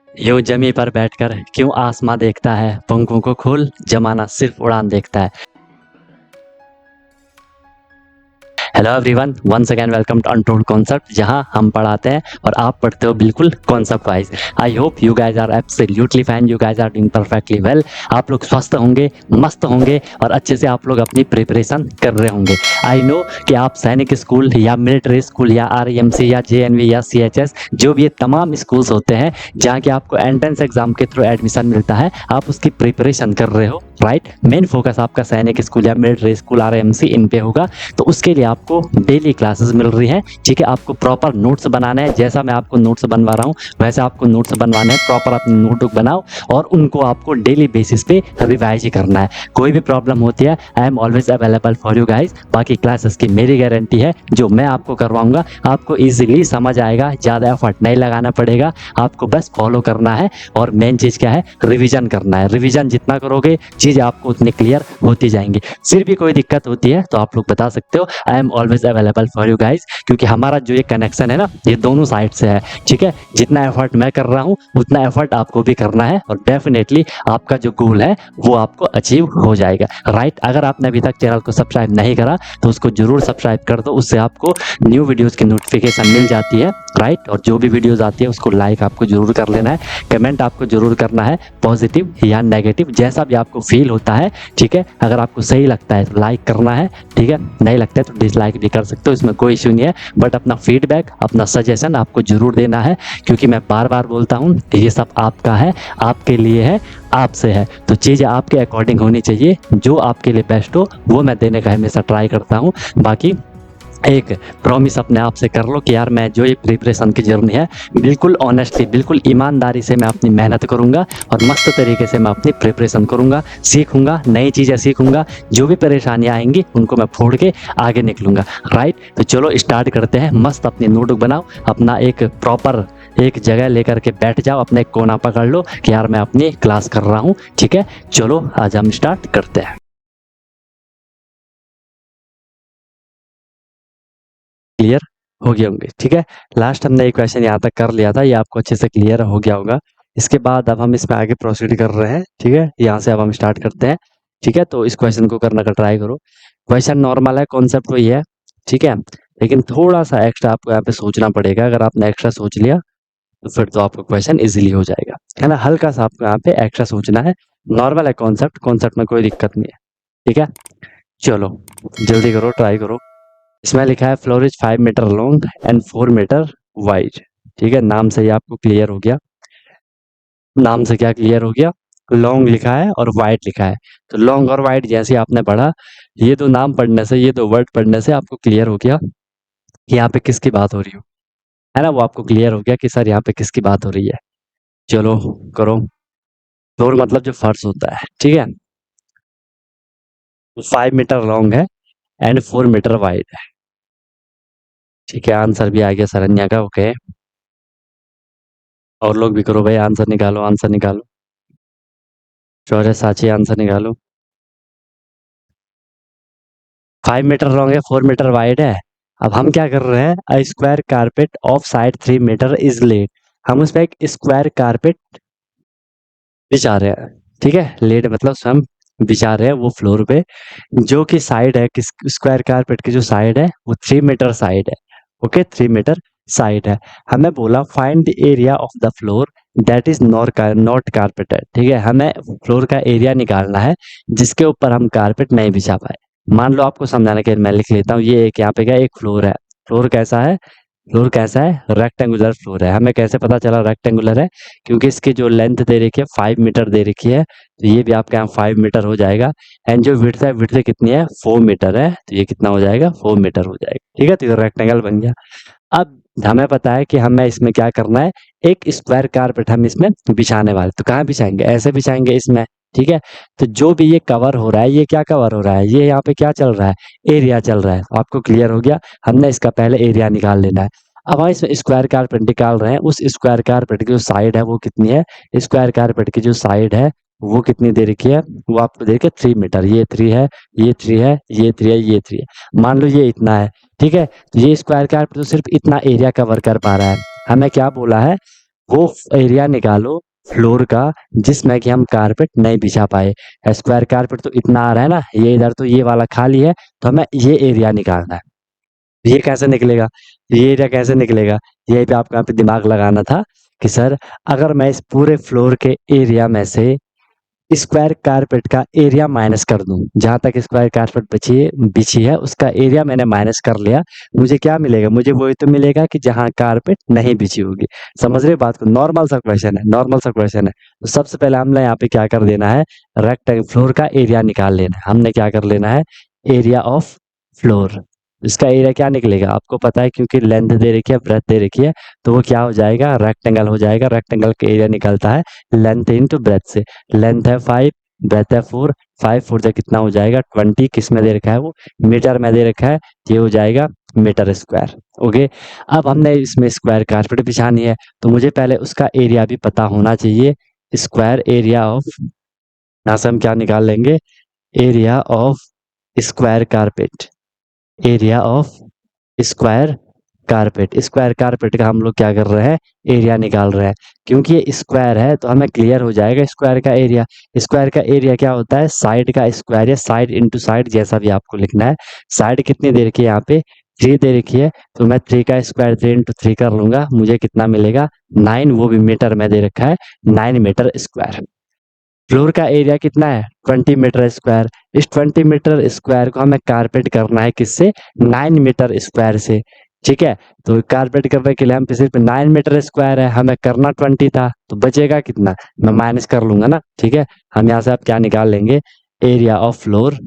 यूं जमी पर बैठकर क्यों आसमां देखता है, पंखों को खोल जमाना सिर्फ उड़ान देखता है। Hello everyone, once again welcome to untold concept, जहां हम पढ़ाते हैं और आप पढ़ते हो बिल्कुल concept wise. I hope you guys are absolutely fine, you guys are doing perfectly well. आप लोग स्वस्थ होंगे, मस्त होंगे और अच्छे से आप लोग अपनी प्रिपरेशन कर रहे होंगे। आई नो कि आप सैनिक स्कूल या मिलिट्री स्कूल या आरईएमसी या जेएनवी या सीएचएस, जो भी ये तमाम स्कूल्स होते हैं जहाँ के आपको एंट्रेंस एग्जाम के थ्रू एडमिशन मिलता है, आप उसकी प्रिपरेशन कर रहे हो, राइट। मेन फोकस आपका सैनिक स्कूल या मिलिट्री स्कूल आरईएमसी इन पे होगा। तो उसके लिए आपको डेली क्लासेस मिल रही हैं, ठीक है। आपको प्रॉपर नोट्स बनाना है, जैसा मैं आपको नोट्स बनवा रहा हूँ वैसे आपको नोट्स बनवाने हैं। प्रॉपर अपनी नोटबुक बनाओ और उनको आपको डेली बेसिस पे रिवाइज ही करना है। कोई भी प्रॉब्लम होती है, I am always available for you guys. बाकी क्लासेस की मेरी गारंटी है, जो मैं आपको करवाऊंगा आपको ईजिली समझ आएगा, ज़्यादा एफर्ट नहीं लगाना पड़ेगा, आपको बस फॉलो करना है। और मेन चीज़ क्या है, रिविजन करना है। रिविजन जितना करोगे चीज़ें आपको उतनी क्लियर होती जाएंगी। फिर भी कोई दिक्कत होती है तो आप लोग बता सकते हो, I am always available for you guys. क्योंकि हमारा जो ये कनेक्शन है ना, ये दोनों साइड से है, ठीक है। जितना एफर्ट मैं कर रहा हूँ उतना एफर्ट आपको भी करना है और डेफिनेटली आपका जो गोल है वो आपको अचीव हो जाएगा, राइट। अगर आपने अभी तक चैनल को सब्सक्राइब नहीं करा तो उसको जरूर सब्सक्राइब कर दो, उससे आपको न्यू वीडियोस की नोटिफिकेशन मिल जाती है, राइट। और जो भी वीडियोस आती है उसको लाइक आपको जरूर कर लेना है, कमेंट आपको जरूर करना है, पॉजिटिव या नेगेटिव जैसा भी आपको फील होता है, ठीक है। अगर आपको सही लगता है तो लाइक करना है, ठीक है। नहीं लगता है तो डिसलाइक भी कर सकते हो, इसमें कोई इश्यू नहीं है। बट अपना फीडबैक, अपना सजेशन आपको जरूर देना है, क्योंकि मैं बार बार बोलता हूँ ये सब आपका है, आपके लिए है, आपसे है। तो चीज़ें आपके अकॉर्डिंग होनी चाहिए, जो आपके लिए बेस्ट हो वो मैं देने का हमेशा ट्राई करता हूँ। बाकी एक प्रॉमिस अपने आप से कर लो कि यार मैं जो ये प्रिपरेशन की जर्नी है बिल्कुल ऑनेस्टली, बिल्कुल ईमानदारी से मैं अपनी मेहनत करूंगा और मस्त तरीके से मैं अपनी प्रिपरेशन करूंगा, सीखूंगा, नई चीज़ें सीखूंगा। जो भी परेशानियां आएंगी उनको मैं फोड़ के आगे निकलूंगा, राइट। तो चलो स्टार्ट करते हैं। मस्त अपनी नोटबुक बनाओ, अपना एक प्रॉपर एक जगह लेकर के बैठ जाओ, अपने एक कोना पकड़ लो कि यार मैं अपनी क्लास कर रहा हूँ, ठीक है। चलो आज हम स्टार्ट करते हैं। क्लियर हो गए होंगे, ठीक है। लास्ट हमने एक क्वेश्चन यहाँ तक कर लिया था, ये आपको अच्छे से क्लियर हो गया होगा। इसके बाद अब हम इसमें आगे प्रोसीड कर रहे हैं, ठीक है। यहाँ से अब हम स्टार्ट करते हैं, ठीक है। तो इस क्वेश्चन को करने का ट्राई करो। क्वेश्चन नॉर्मल है, कॉन्सेप्ट वही है, ठीक है। लेकिन थोड़ा सा एक्स्ट्रा आपको यहाँ पे सोचना पड़ेगा। अगर आपने एक्स्ट्रा सोच लिया तो फिर तो आपको क्वेश्चन इजीली हो जाएगा, है ना। हल्का सा आपको यहाँ पे एक्स्ट्रा सोचना है। नॉर्मल है कॉन्सेप्ट, कॉन्सेप्ट में कोई दिक्कत नहीं है, ठीक है। चलो जल्दी करो, ट्राई करो। इसमें लिखा है floor is 5 metre long and 4 metre wide, ठीक है। नाम से ही आपको क्लियर हो गया। नाम से क्या क्लियर हो गया, लॉन्ग लिखा है और वाइड लिखा है। तो लॉन्ग और वाइड जैसे आपने पढ़ा, ये दो नाम पढ़ने से, ये दो वर्ड पढ़ने से आपको क्लियर हो गया कि यहाँ पे किसकी बात हो रही हो, है ना। वो आपको क्लियर हो गया कि सर यहाँ पे किसकी बात हो रही है। चलो करो। फ्लोर मतलब जो फर्श होता है, ठीक है। 5 मीटर लॉन्ग है एंड 4 मीटर वाइड है, ठीक है। आंसर भी आ गया शरण्या का, ओके। और लोग भी करो भाई, आंसर निकालो, आंसर निकालो। शौर्य साची आंसर निकालो। 5 मीटर लॉन्ग है, 4 मीटर वाइड है। अब हम क्या कर रहे हैं, a square carpet of side 3 metre is laid. हम उस पर एक स्क्वायर कारपेट बिछा रहे हैं, ठीक है। लेड मतलब स्वयं बिछा रहे हैं वो फ्लोर पे, जो कि साइड है, किस स्क्वायर कारपेट की जो साइड है वो 3 मीटर साइड है, ओके। 3 मीटर साइड है। हमें बोला find the area of the floor that is not carpeted, ठीक है। हमें फ्लोर का एरिया निकालना है जिसके ऊपर हम कारपेट नहीं बिछा पाए। मान लो आपको समझाने के लिए मैं लिख लेता हूँ, ये एक यहाँ पे क्या एक फ्लोर है। फ्लोर कैसा है, फ्लोर कैसा है, रेक्टेंगुलर फ्लोर है। हमें कैसे पता चला रेक्टेंगुलर है, क्योंकि इसकी जो लेंथ दे रखी है 5 मीटर दे रखी है, तो ये भी आपके यहाँ 5 मीटर हो जाएगा। एंड जो विड्थ है, विड्थ कितनी है, 4 मीटर है, तो ये कितना हो जाएगा, 4 मीटर हो जाएगा, ठीक है। तो ये रेक्टेंगल बन गया। अब हमें पता है कि हमें इसमें क्या करना है, एक स्क्वायर कारपेट हम इसमें बिछाने वाले। तो कहाँ बिछाएंगे, ऐसे बिछाएंगे इसमें, ठीक है। तो जो भी ये कवर हो रहा है, ये क्या कवर हो रहा है, ये यहाँ पे क्या चल रहा है, एरिया चल रहा है। आपको क्लियर हो गया। हमने इसका पहले एरिया निकाल लेना है। अब हम इसमें स्क्वायर कारपेट निकाल रहे हैं, उस स्क्वायर कारपेट की जो साइड है वो कितनी है, स्क्वायर कारपेट की जो साइड है वो कितनी दे रखी है, वो आपको देखिए 3 मीटर। ये 3 है, ये 3 है, ये 3 है, ये 3 है। मान लो ये इतना है, ठीक है। तो ये स्क्वायर कारपेट तो सिर्फ इतना एरिया कवर कर पा रहा है। हमें क्या बोला है, वो एरिया निकालो फ्लोर का जिसमें कि हम कारपेट नहीं बिछा पाए। स्क्वायर कारपेट तो इतना आ रहा है ना, ये इधर तो ये वाला खाली है, तो हमें ये एरिया निकालना है। ये कैसे निकलेगा, ये एरिया कैसे निकलेगा, यही पे आपको यहाँ पे दिमाग लगाना था कि सर अगर मैं इस पूरे फ्लोर के एरिया में से स्क्वायर कारपेट का एरिया माइनस कर दूं, जहां तक स्क्वायर कारपेट बिछी है उसका एरिया मैंने माइनस कर लिया, मुझे क्या मिलेगा, मुझे वही तो मिलेगा कि जहां कारपेट नहीं बिछी होगी। समझ रहे बात को, नॉर्मल सा क्वेश्चन है, नॉर्मल सा क्वेश्चन है। तो सबसे पहले हमने यहाँ पे क्या कर देना है, रेक्टेंगल फ्लोर का एरिया निकाल लेना है। हमने क्या कर लेना है, एरिया ऑफ फ्लोर। इसका एरिया क्या निकलेगा आपको पता है, क्योंकि लेंथ दे रखी है, ब्रेथ दे रखी है, तो वो क्या हो जाएगा, रेक्टेंगल हो जाएगा। रेक्टेंगल का एरिया निकलता है लेंथ इंटू ब्रेथ से। लेंथ है 5, ब्रेथ है 4, 5 4 से कितना हो जाएगा 20। किस में दे रखा है, वो मीटर में दे रखा है, ये हो जाएगा मीटर स्क्वायर। ओके, अब हमने इसमें स्क्वायर कारपेट बिछानी है, तो मुझे पहले उसका एरिया भी पता होना चाहिए। स्क्वायर एरिया ऑफ, यहाँ से हम क्या निकाल लेंगे, area of square carpet. Area of square carpet, square carpet का हम लोग क्या कर रहे हैं, एरिया निकाल रहे हैं। क्योंकि ये स्क्वायर है तो हमें क्लियर हो जाएगा स्क्वायर का एरिया। स्क्वायर का एरिया क्या होता है, साइड का स्क्वायर या साइड इंटू साइड, जैसा भी आपको लिखना है। साइड कितनी दे रखी है यहाँ पे, 3 दे रखी है, तो मैं 3 का स्क्वायर 3 इंटू 3 कर लूंगा, मुझे कितना मिलेगा 9, वो भी मीटर में दे रखा है, 9 मीटर स्क्वायर। फ्लोर का एरिया कितना है 20 मीटर स्क्वायर। इस 20 मीटर स्क्वायर को हमें कारपेट करना है किससे, 9 मीटर स्क्वायर से। ठीक है, तो कारपेट करने के लिए हम सिर्फ 9 मीटर स्क्वायर है, हमें करना 20 था, तो बचेगा कितना, मैं माइनस कर लूंगा ना। ठीक है, हम यहाँ से आप क्या निकाल लेंगे, area of floor,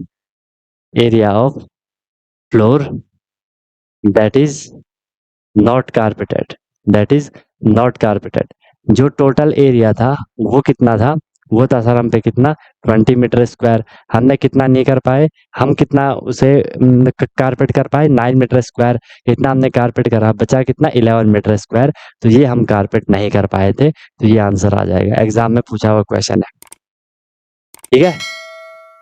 area of floor that is not carpeted, that is not carpeted. जो टोटल एरिया था वो कितना था, वो था सर हम पे कितना 20 मीटर स्क्वायर। हमने कितना नहीं कर पाए, हम कितना उसे कारपेट कर पाए 9 मीटर स्क्वायर। इतना हमने कारपेट करा, बचा कितना 11 मीटर स्क्वायर, तो ये हम कारपेट नहीं कर पाए थे, तो ये आंसर आ जाएगा, एग्जाम में पूछा हुआ क्वेश्चन है। ठीक है,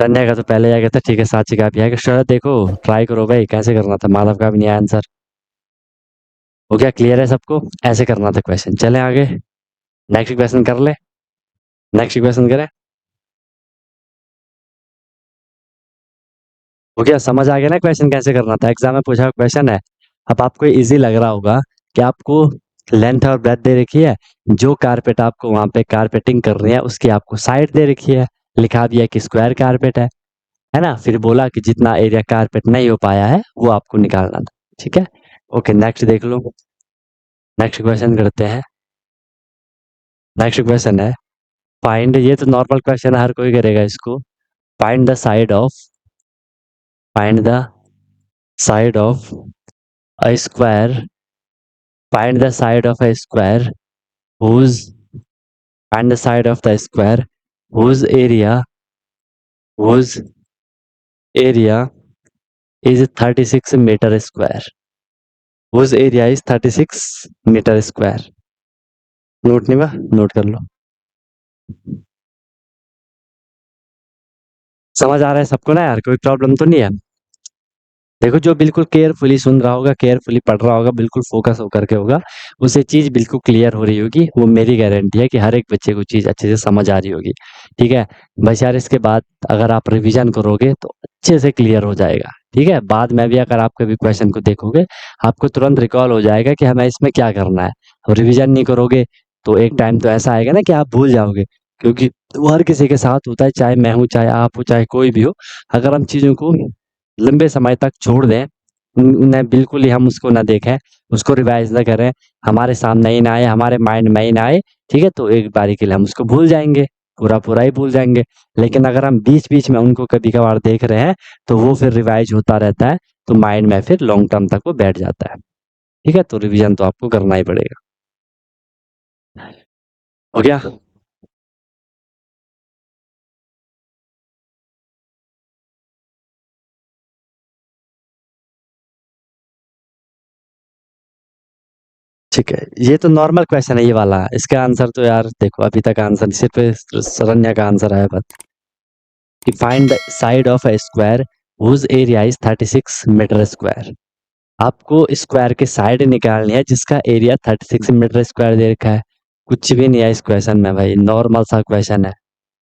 धन्य का तो पहले आ गया था, ठीक है, साक्षी का भी आएगा। शरद देखो ट्राई करो भाई, कैसे करना था, माधव का भी नहीं आया आंसर। हो गया, क्लियर है सबको, ऐसे करना था क्वेश्चन। चले आगे, नेक्स्ट क्वेश्चन कर ले, नेक्स्ट क्वेश्चन करें। हो गया, समझ आ गया ना क्वेश्चन कैसे करना था, एग्जाम में पूछा हुआ क्वेश्चन है। अब आपको इजी लग रहा होगा कि आपको लेंथ और ब्रेथ दे रखी है, जो कारपेट आपको वहां पे कारपेटिंग कर रही है उसकी आपको साइड दे रखी है, लिखा भी है कि स्क्वायर कारपेट है ना। फिर बोला कि जितना एरिया कारपेट नहीं हो पाया है वो आपको निकालना था। ठीक है, ओके, नेक्स्ट देख लो, नेक्स्ट क्वेश्चन करते हैं। नेक्स्ट क्वेश्चन है, फाइंड, ये तो नॉर्मल क्वेश्चन है, हर कोई करेगा इसको। Find the side of, find the side of a square, find the side of a square whose, find the side of the square whose area, whose area is 36 meter square, whose area is 36 meter square। Note नहीं हुआ, note कर लो। समझ आ रहा है सबको ना यार, कोई प्रॉब्लम तो नहीं है। देखो जो बिल्कुल केयरफुली सुन रहा होगा, केयरफुली पढ़ रहा होगा, बिल्कुल फोकस होकर के होगा, उसे चीज बिल्कुल क्लियर हो रही होगी, वो मेरी गारंटी है कि हर एक बच्चे को चीज अच्छे से समझ आ रही होगी। ठीक है, बस यार इसके बाद अगर आप रिवीजन करोगे तो अच्छे से क्लियर हो जाएगा। ठीक है, बाद में भी अगर आप कभी क्वेश्चन को देखोगे आपको तुरंत रिकॉल हो जाएगा कि हमें इसमें क्या करना है। और रिविजन नहीं करोगे तो एक टाइम तो ऐसा आएगा ना कि आप भूल जाओगे, क्योंकि वो हर किसी के साथ होता है, चाहे मैं हूँ, चाहे आप हो, चाहे कोई भी हो। अगर हम चीजों को लंबे समय तक छोड़ दें, उन्हें बिल्कुल ही हम उसको ना देखें, उसको रिवाइज ना करें, हमारे सामने ही ना आए, हमारे माइंड में ही ना आए, ठीक है, तो एक बारी के लिए हम उसको भूल जाएंगे, पूरा पूरा ही भूल जाएंगे। लेकिन अगर हम बीच बीच में उनको कभी कभार देख रहे हैं तो वो फिर रिवाइज होता रहता है, तो माइंड में फिर लॉन्ग टर्म तक वो बैठ जाता है। ठीक है, तो रिविजन तो आपको करना ही पड़ेगा। हो गया, ठीक है, ये तो नॉर्मल क्वेश्चन है ये वाला, इसका आंसर तो यार देखो अभी तक आंसर सिर्फ शरण्या का आंसर आया बस। कि find the side of a square whose area is 36 metre square. आपको स्क्वायर के साइड निकालनी है जिसका एरिया 36 मीटर स्क्वायर दे रखा है। कुछ भी नहीं है इस क्वेश्चन में भाई, नॉर्मल सा क्वेश्चन है।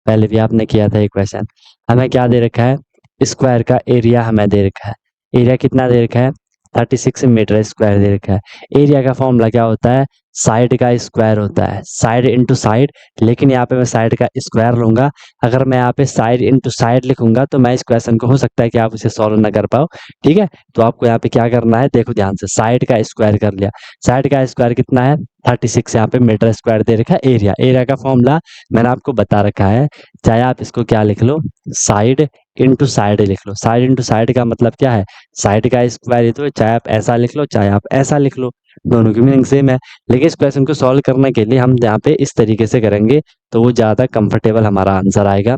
पहले भी आपने किया था ये क्वेश्चन। हमें क्या दे रखा है, स्क्वायर का एरिया हमें दे रखा है। एरिया कितना दे रखा है, 36 मीटर स्क्वायर दे रखा है। एरिया का फॉर्मूला क्या होता है, साइड का स्क्वायर होता है, साइड इंटू साइड। लेकिन यहाँ पे मैं साइड का स्क्वायर लूंगा। अगर मैं यहाँ पे साइड इंटू साइड लिखूंगा तो मैं इस क्वेश्चन को हो सकता है कि आप उसे सॉल्व ना कर पाओ। ठीक है, तो आपको यहाँ पे क्या करना है, देखो ध्यान से, साइड का स्क्वायर कर लिया। साइड का स्क्वायर कितना है, 36 यहाँ पे मीटर स्क्वायर दे रखा है। एरिया, एरिया का फॉर्मूला मैंने आपको बता रखा है। चाहे आप इसको क्या लिख लो, साइड इंटू साइड लिख लो। साइड इंटू साइड का मतलब क्या है, साइड का स्क्वायर ही तो है। चाहे आप ऐसा लिख लो, चाहे आप ऐसा लिख लो, दोनों की मीनिंग सेम है। लेकिन इस क्वेश्चन को सॉल्व करने के लिए हम यहाँ पे इस तरीके से करेंगे तो वो ज्यादा कंफर्टेबल हमारा आंसर आएगा।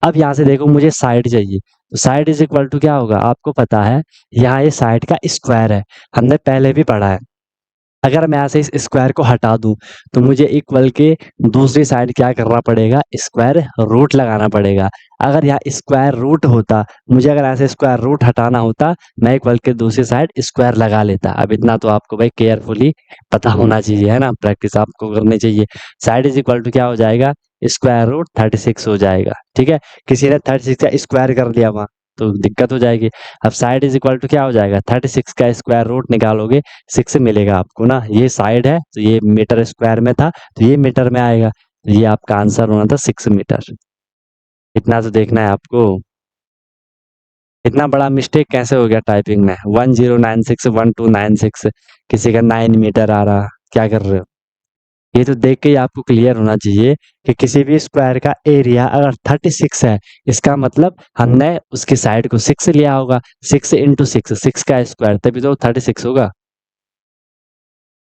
अब यहाँ से देखो, मुझे साइड चाहिए, तो साइड इज इक्वल टू क्या होगा, आपको पता है, यहाँ ये साइड का स्क्वायर है, हमने पहले भी पढ़ा है। अगर मैं ऐसे इस स्क्वायर को हटा दूं तो मुझे इक्वल के दूसरी साइड क्या करना पड़ेगा, स्क्वायर रूट लगाना पड़ेगा। अगर यहाँ स्क्वायर रूट होता, मुझे अगर ऐसे स्क्वायर रूट हटाना होता, मैं इक्वल के दूसरी साइड स्क्वायर लगा लेता। अब इतना तो आपको भाई केयरफुली पता होना चाहिए, है ना, प्रैक्टिस आपको करनी चाहिए। साइड इज इक्वल टू क्या हो जाएगा, स्क्वायर रूट 36 हो जाएगा। ठीक है, किसी ने 36 का स्क्वायर कर दिया वहां तो दिक्कत हो जाएगी। अब साइड इज इक्वल टू क्या हो जाएगा, 36 का स्क्वायर रूट निकालोगे 6 मिलेगा आपको ना। ये साइड है तो ये मीटर स्क्वायर में था तो ये मीटर में आएगा, तो ये आपका आंसर होना था 6 मीटर। इतना तो देखना है आपको। इतना बड़ा मिस्टेक कैसे हो गया टाइपिंग में, 1096 1296, किसी का 9 मीटर आ रहा, क्या कर रहे हो। ये तो देख के ही आपको क्लियर होना चाहिए कि किसी भी स्क्वायर का एरिया अगर 36 है, इसका मतलब हमने उसकी साइड को 6 लिया होगा। 6 इंटू 6, 6 का स्क्वायर, तभी तो 36 होगा।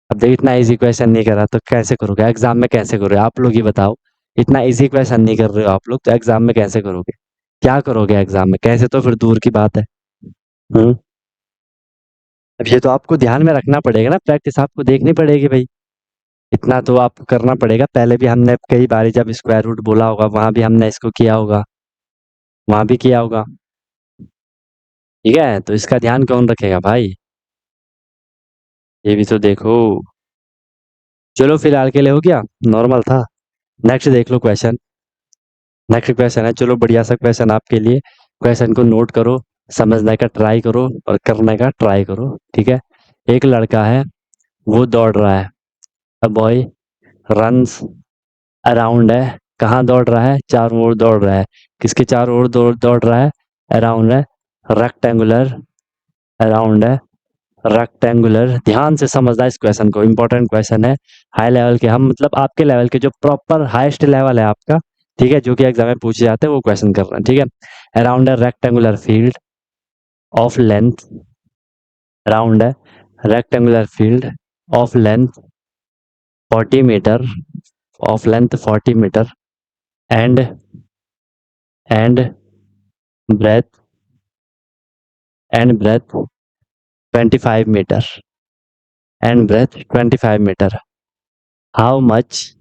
अब देखिए, इतना इजी क्वेश्चन नहीं करा तो कैसे करोगे एग्जाम में, कैसे करोगे आप लोग ही बताओ। इतना इजी क्वेश्चन नहीं कर रहे हो आप लोग तो एग्जाम में कैसे करोगे, क्या करोगे एग्जाम में, कैसे तो फिर दूर की बात है। हम्म। अब ये तो आपको ध्यान में रखना पड़ेगा ना, प्रैक्टिस आपको देखनी पड़ेगी भाई। इतना तो आपको करना पड़ेगा, पहले भी हमने कई बार जब स्क्वायर रूट बोला होगा वहां भी हमने इसको किया होगा, वहां भी किया होगा। ठीक है, तो इसका ध्यान कौन रखेगा भाई, ये भी तो देखो। चलो फिलहाल के लिए हो गया, नॉर्मल था। नेक्स्ट देख लो क्वेश्चन। नेक्स्ट क्वेश्चन है, चलो बढ़िया सा क्वेश्चन आपके लिए। क्वेश्चन को नोट करो, समझने का ट्राई करो और करने का ट्राई करो। ठीक है, एक लड़का है, वो दौड़ रहा है। अ बॉय रन्स अराउंड है, कहाँ दौड़ रहा है, चारों ओर दौड़ रहा है। किसके चारों ओर दौड़ दौड़ रहा है, अराउंड है, रेक्टेंगुलर, अराउंड है, रेक्टेंगुलर। ध्यान से समझना इस क्वेश्चन को, इंपॉर्टेंट क्वेश्चन है। हाई लेवल के, हम मतलब आपके लेवल के जो प्रॉपर हाईएस्ट लेवल है आपका, ठीक है, जो कि एग्जाम में पूछे जाते हैं वो क्वेश्चन कर रहे हैं। ठीक है, around a rectangular field of length, around है rectangular field of length 40 metre, of length 40 metre, and breadth and breadth 25 metre, and breadth 25 metre. How much,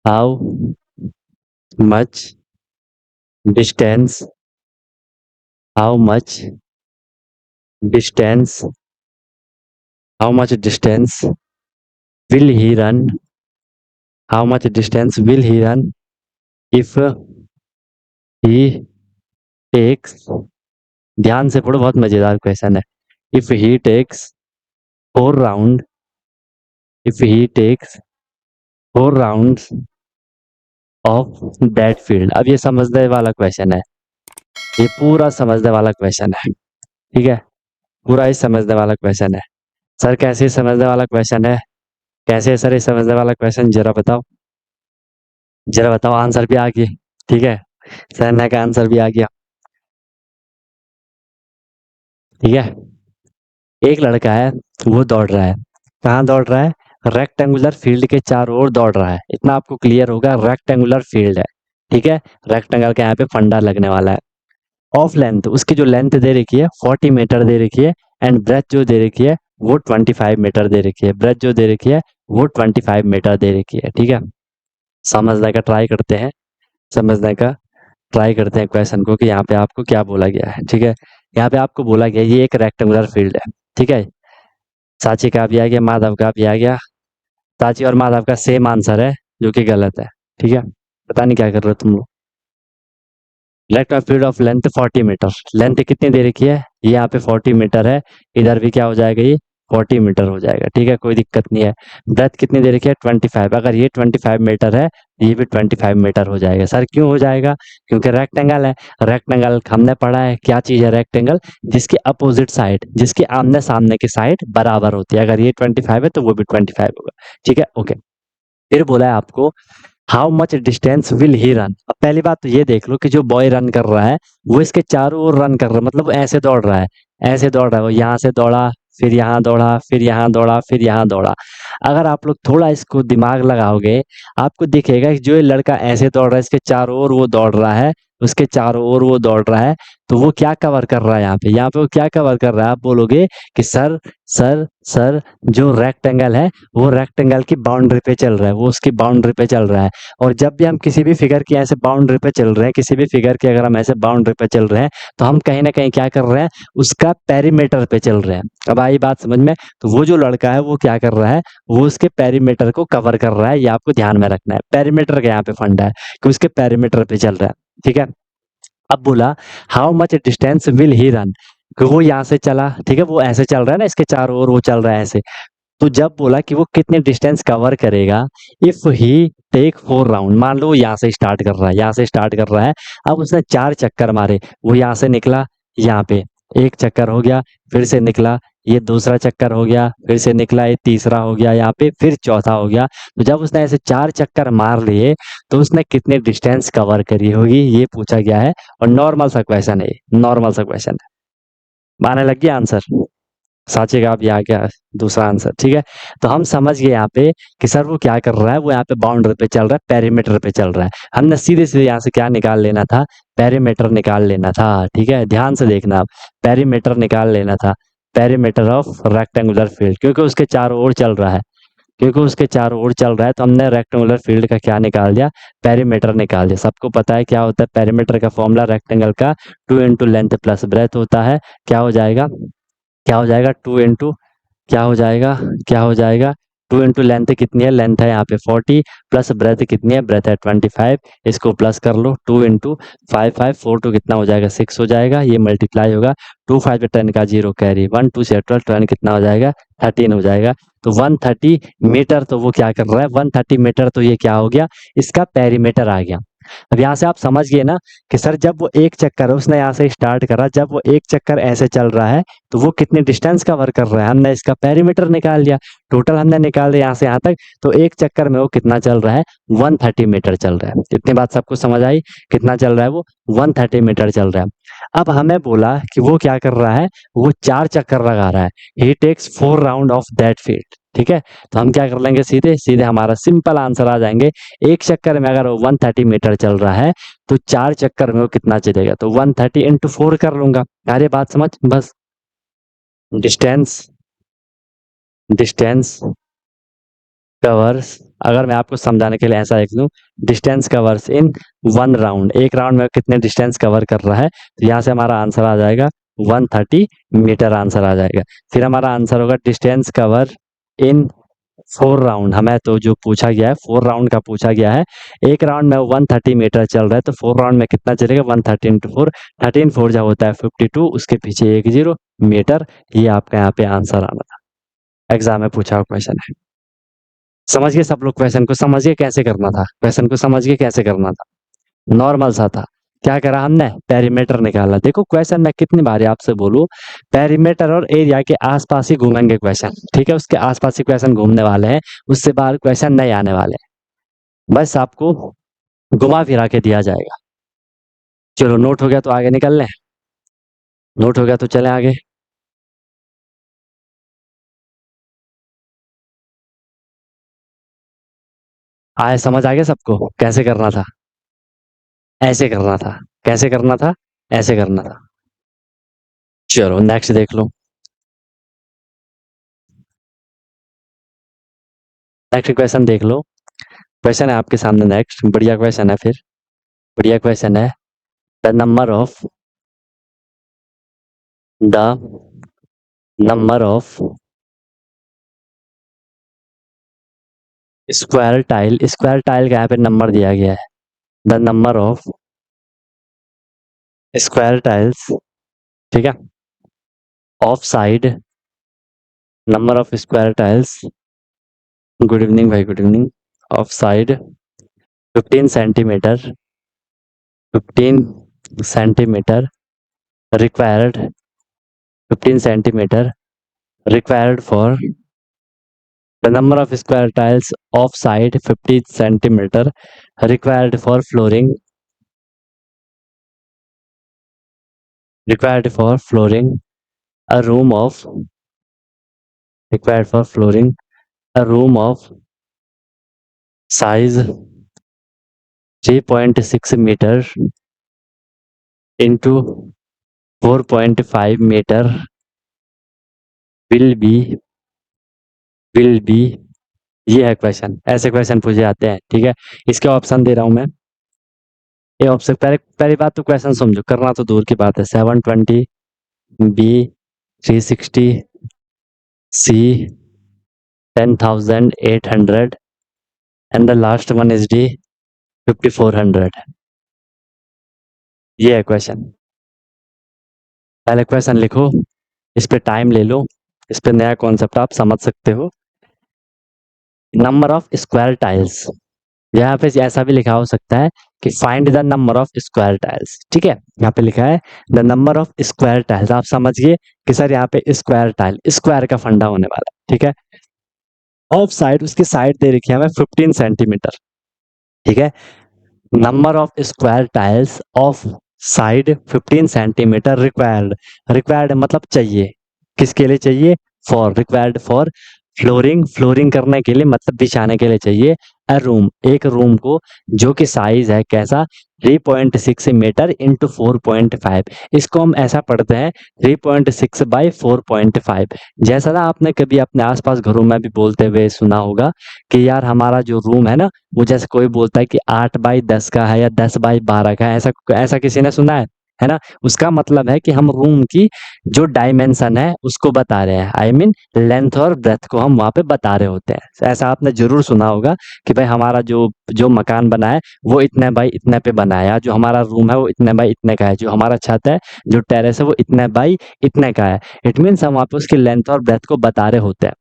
how much distance, how much distance, how much distance will he run, how much distance will he run if he takes, ध्यान से पढ़ो, बहुत मजेदार question है। If he takes 4 round, if he takes 4 round of that field. अब ये समझने वाला क्वेश्चन है, ये पूरा समझने वाला क्वेश्चन है। ठीक है, पूरा ही समझने वाला क्वेश्चन है। सर कैसे समझने वाला क्वेश्चन है, कैसे है सर ये समझने वाला क्वेश्चन, जरा बताओ, जरा बताओ, आंसर भी आ गया। ठीक है, सर ने का आंसर भी आ गया। ठीक है, एक लड़का है, वो दौड़ रहा है, कहाँ दौड़ रहा है, रेक्टेंगुलर फील्ड के चारों ओर दौड़ रहा है। इतना आपको क्लियर होगा, रेक्टेंगुलर फील्ड है। ठीक है, रेक्टेंगल के यहाँ पे फंडा लगने वाला है। ऑफ लेंथ, उसकी जो लेंथ दे रखी है 40 मीटर दे रखी है, एंड ब्रेथ जो दे रखी है वो 25 मीटर दे रखी है। ब्रेथ जो दे रखी है वो 25 मीटर दे रखी है। ठीक है, समझने का ट्राई करते हैं, समझने का ट्राई करते हैं क्वेश्चन को कि यहाँ पे आपको क्या बोला गया है। ठीक है, यहाँ पे आपको बोला गया ये एक रेक्टेंगुलर फील्ड है। ठीक है, साची का भी आ गया, माधव का भी आ गया, साची और माधव का सेम आंसर है, जो कि गलत है। ठीक है, पता नहीं क्या कर रहे हो तुम लोग। Electric field of length 40 metre, length कितनी दे रखी है, ये यहाँ पे 40 मीटर है, इधर भी क्या हो जाएगा, ये 40 मीटर हो जाएगा। ठीक है, कोई दिक्कत नहीं है। ब्रेथ कितनी दे रखी है, 25, अगर ये 25 मीटर है, ये भी 25 मीटर हो जाएगा। सर क्यों हो जाएगा, क्योंकि रेक्टेंगल है। रेक्टेंगल हमने पढ़ा है क्या चीज है रेक्टेंगल, जिसके अपोजिट साइड, जिसके आमने सामने की साइड बराबर होती है। अगर ये 25 है तो वो भी 25 होगा। ठीक है, ओके। फिर बोला है आपको how much distance will he run. अब पहली बात तो ये देख लो कि जो बॉय रन कर रहा है वो इसके चारों ओर रन कर रहा है, मतलब वो ऐसे दौड़ रहा है, ऐसे दौड़ रहा है। वो यहाँ से दौड़ा, फिर यहाँ दौड़ा, फिर यहाँ दौड़ा, फिर यहाँ दौड़ा। अगर आप लोग थोड़ा इसको दिमाग लगाओगे, आपको दिखेगा कि जो ये लड़का ऐसे दौड़ रहा है, इसके चारों ओर वो दौड़ रहा है, उसके चारों ओर वो दौड़ रहा है, तो वो क्या कवर कर रहा है यहाँ पे, यहाँ पे वो क्या कवर कर रहा है। आप बोलोगे कि सर सर सर जो रेक्टेंगल है वो रेक्टेंगल की बाउंड्री पे चल रहा है, वो उसकी बाउंड्री पे चल रहा है। और जब भी हम किसी भी फिगर की ऐसे बाउंड्री पे चल रहे हैं, किसी भी फिगर की अगर हम ऐसे बाउंड्री पे चल रहे हैं, तो हम कहीं ना कहीं क्या कर रहे हैं, उसका पेरीमीटर पे चल रहे हैं। अब आई बात समझ में, तो वो जो लड़का है वो क्या कर रहा है, वो उसके पेरीमीटर को कवर कर रहा है, ये आपको ध्यान में रखना है। पेरीमीटर का यहाँ पे फंडा है कि उसके पेरीमीटर पे चल रहा है। ठीक है, अब बोला how much distance will he run, वो यहाँ से चला, ठीक है, वो ऐसे चल रहा है ना, इसके चारों ओर वो चल रहा है ऐसे। तो जब बोला कि वो कितने डिस्टेंस कवर करेगा, इफ ही टेक 4 राउंड, मान लो वो यहाँ से स्टार्ट कर रहा है, यहाँ से स्टार्ट कर रहा है। अब उसने 4 चक्कर मारे, वो यहाँ से निकला, यहाँ पे एक चक्कर हो गया, फिर से निकला, ये दूसरा चक्कर हो गया, फिर से निकला, ये तीसरा हो गया यहाँ पे, फिर चौथा हो गया। तो जब उसने ऐसे 4 चक्कर मार लिए, तो उसने कितने डिस्टेंस कवर करी होगी, ये पूछा गया है। और नॉर्मल सा क्वेश्चन है, नॉर्मल सा क्वेश्चन है। माने लग गया आंसर, साचे का आप यहाँ क्या दूसरा आंसर। ठीक है, तो हम समझ गए यहाँ पे कि सर वो क्या कर रहा है, वो यहाँ पे बाउंड्री पे चल रहा है, पेरीमीटर पे चल रहा है। हमने सीधे सीधे यहाँ से क्या निकाल लेना था, पेरीमीटर निकाल लेना था। ठीक है, ध्यान से देखना आप, पेरीमीटर निकाल लेना था, पेरीमीटर ऑफ रेक्टेंगुलर फील्ड, क्योंकि उसके चारों ओर चल रहा है, क्योंकि उसके चारों ओर चल रहा है, तो हमने रेक्टेंगुलर फील्ड का क्या निकाल दिया, पेरीमीटर निकाल दिया। सबको पता है क्या होता है पेरीमीटर का फॉर्मूला, रेक्टेंगल का 2 × लेंथ प्लस ब्रेथ होता है। क्या हो जाएगा, क्या हो जाएगा, 2 × क्या हो जाएगा, क्या हो जाएगा, 2 × लेंथ कितनी है, लेंथ है यहाँ पे 40, प्लस ब्रेथ कितनी है, ब्रेथ है 25, इसको प्लस कर लो, 2 × 5 5 4 2 कितना हो जाएगा, 6 हो जाएगा, ये मल्टीप्लाई होगा, 2 5 पे 10 का 0 कैरी, 1 2 से 12 12 कितना हो जाएगा, 13 हो जाएगा। तो 130 मीटर, तो वो क्या कर रहा है, 130 मीटर, तो ये क्या हो गया, इसका पेरीमीटर आ गया। अब यहाँ से आप समझ गए ना कि सर जब वो एक चक्कर, उसने यहाँ से स्टार्ट करा, जब वो एक चक्कर ऐसे चल रहा है, तो वो कितने डिस्टेंस कवर कर रहा है, हमने इसका पेरीमीटर निकाल लिया, टोटल हमने निकाल दिया यहाँ से यहाँ तक। तो एक चक्कर में वो कितना चल रहा है, 130 मीटर चल रहा है। इतनी बात सबको समझ आई, कितना चल रहा है वो, 130 मीटर चल रहा है। अब हमें बोला कि वो क्या कर रहा है, वो 4 चक्कर लगा रहा है, he takes 4 round of that field. ठीक है, तो हम क्या कर लेंगे, सीधे सीधे हमारा सिंपल आंसर आ जाएंगे। एक चक्कर में अगर वो 130 मीटर चल रहा है, तो 4 चक्कर में वो कितना चलेगा, तो 130 × 4 कर लूंगा। अरे बात समझ, बस डिस्टेंस, डिस्टेंस कवर्स, अगर मैं आपको समझाने के लिए ऐसा लिख दूं, डिस्टेंस कवर्स इन 1 राउंड, एक राउंड में कितने डिस्टेंस कवर कर रहा है, तो यहाँ से हमारा आंसर आ जाएगा 130 मीटर आंसर आ जाएगा। फिर हमारा आंसर होगा डिस्टेंस कवर इन 4 राउंड, हमें तो जो पूछा गया है 4 राउंड का पूछा गया है। एक राउंड में 130 मीटर चल रहा है, तो 4 राउंड में कितना चलेगा, 130 × 4, 13 4 जब होता है 52, उसके पीछे 10 मीटर। ये आपका यहाँ पे आंसर आना था, एग्जाम में पूछा हुआ क्वेश्चन है। समझ गए सब लोग, क्वेश्चन को समझ गए कैसे करना था, क्वेश्चन को समझ गए कैसे करना था, नॉर्मल सा था। क्या करा हमने, पेरीमीटर निकाला। देखो क्वेश्चन मैं कितनी बार आपसे बोलूं, पेरीमीटर और एरिया के आसपास ही घूमेंगे क्वेश्चन। ठीक है, उसके आसपास ही क्वेश्चन घूमने वाले हैं, उससे बाहर क्वेश्चन नहीं आने वाले हैं। बस आपको घुमा फिरा के दिया जाएगा। चलो नोट हो गया तो आगे निकल लें, नोट हो गया तो चले आगे। आए समझ आ गया सबको कैसे करना था, ऐसे करना था, कैसे करना था, ऐसे करना था। चलो नेक्स्ट देख लो, नेक्स्ट क्वेश्चन देख लो। क्वेश्चन है आपके सामने नेक्स्ट, बढ़िया क्वेश्चन है, फिर बढ़िया क्वेश्चन है। The number of, the number of square tile का यहाँ पे नंबर दिया गया है, the number of square tiles, ठीक है, of side, number of square tiles, good evening भाई, good evening, of side 15 centimetre, 15 centimetre required, 15 centimeter required for the number of square tiles of side 50 centimeter required for flooring, required for flooring a room of, required for flooring a room of size 3.6 meter into 4.5 meter will be, ये है question, ऐसे question पूछे जाते हैं, ठीक है। इसके option दे रहा हूं मैं, ये ऑप्शन, पहली बात तो क्वेश्चन समझो, करना तो दूर की बात है। 720, B 360, C 10,800 and the last one is D 5,400। ये है क्वेश्चन। पहले क्वेश्चन लिखो, इस पे टाइम ले लो, इस पे नया कॉन्सेप्ट आप समझ सकते हो। नंबर ऑफ स्क्वायर टाइल्स, यहाँ पे ऐसा भी लिखा हो सकता है कि find the number of square tiles, ठीक है। यहाँ पे लिखा है the number of square tiles, आप समझ गए कि सर यहाँ पे स्क्वायर टाइल, स्क्वायर का फंडा होने वाला है, ठीक है। ऑफ साइड, उसकी साइड दे रखी है हमें 15 सेंटीमीटर, ठीक है। Number of square tiles of side 15 centimetre required, required मतलब चाहिए, किसके लिए चाहिए, for, required for flooring, flooring करने के लिए मतलब बिछाने के लिए चाहिए, अ रूम, एक रूम को, जो कि साइज है कैसा, 3.6 मीटर इंटू 4.5, इसको हम ऐसा पढ़ते हैं 3.6 बाई 4.5। जैसा ना आपने कभी अपने आसपास घरों में भी बोलते हुए सुना होगा कि यार हमारा जो रूम है ना, वो जैसे कोई बोलता है कि 8 बाई 10 का है या 10 बाई 12 का है, ऐसा ऐसा किसी ने सुना है ना। उसका मतलब है कि हम रूम की जो डायमेंशन है उसको बता रहे हैं, आई मीन लेंथ और ब्रेथ को हम वहां पे बता रहे होते हैं। ऐसा आपने जरूर सुना होगा कि भाई हमारा जो जो मकान बना है वो इतने बाई इतने पे बना है, या जो हमारा रूम है वो इतने बाई इतने का है, जो हमारा छत है, जो टेरेस है वो इतने बाई इतने का है। इट मीन्स हम वहाँ पे उसकी लेंथ और ब्रेथ को बता रहे होते हैं।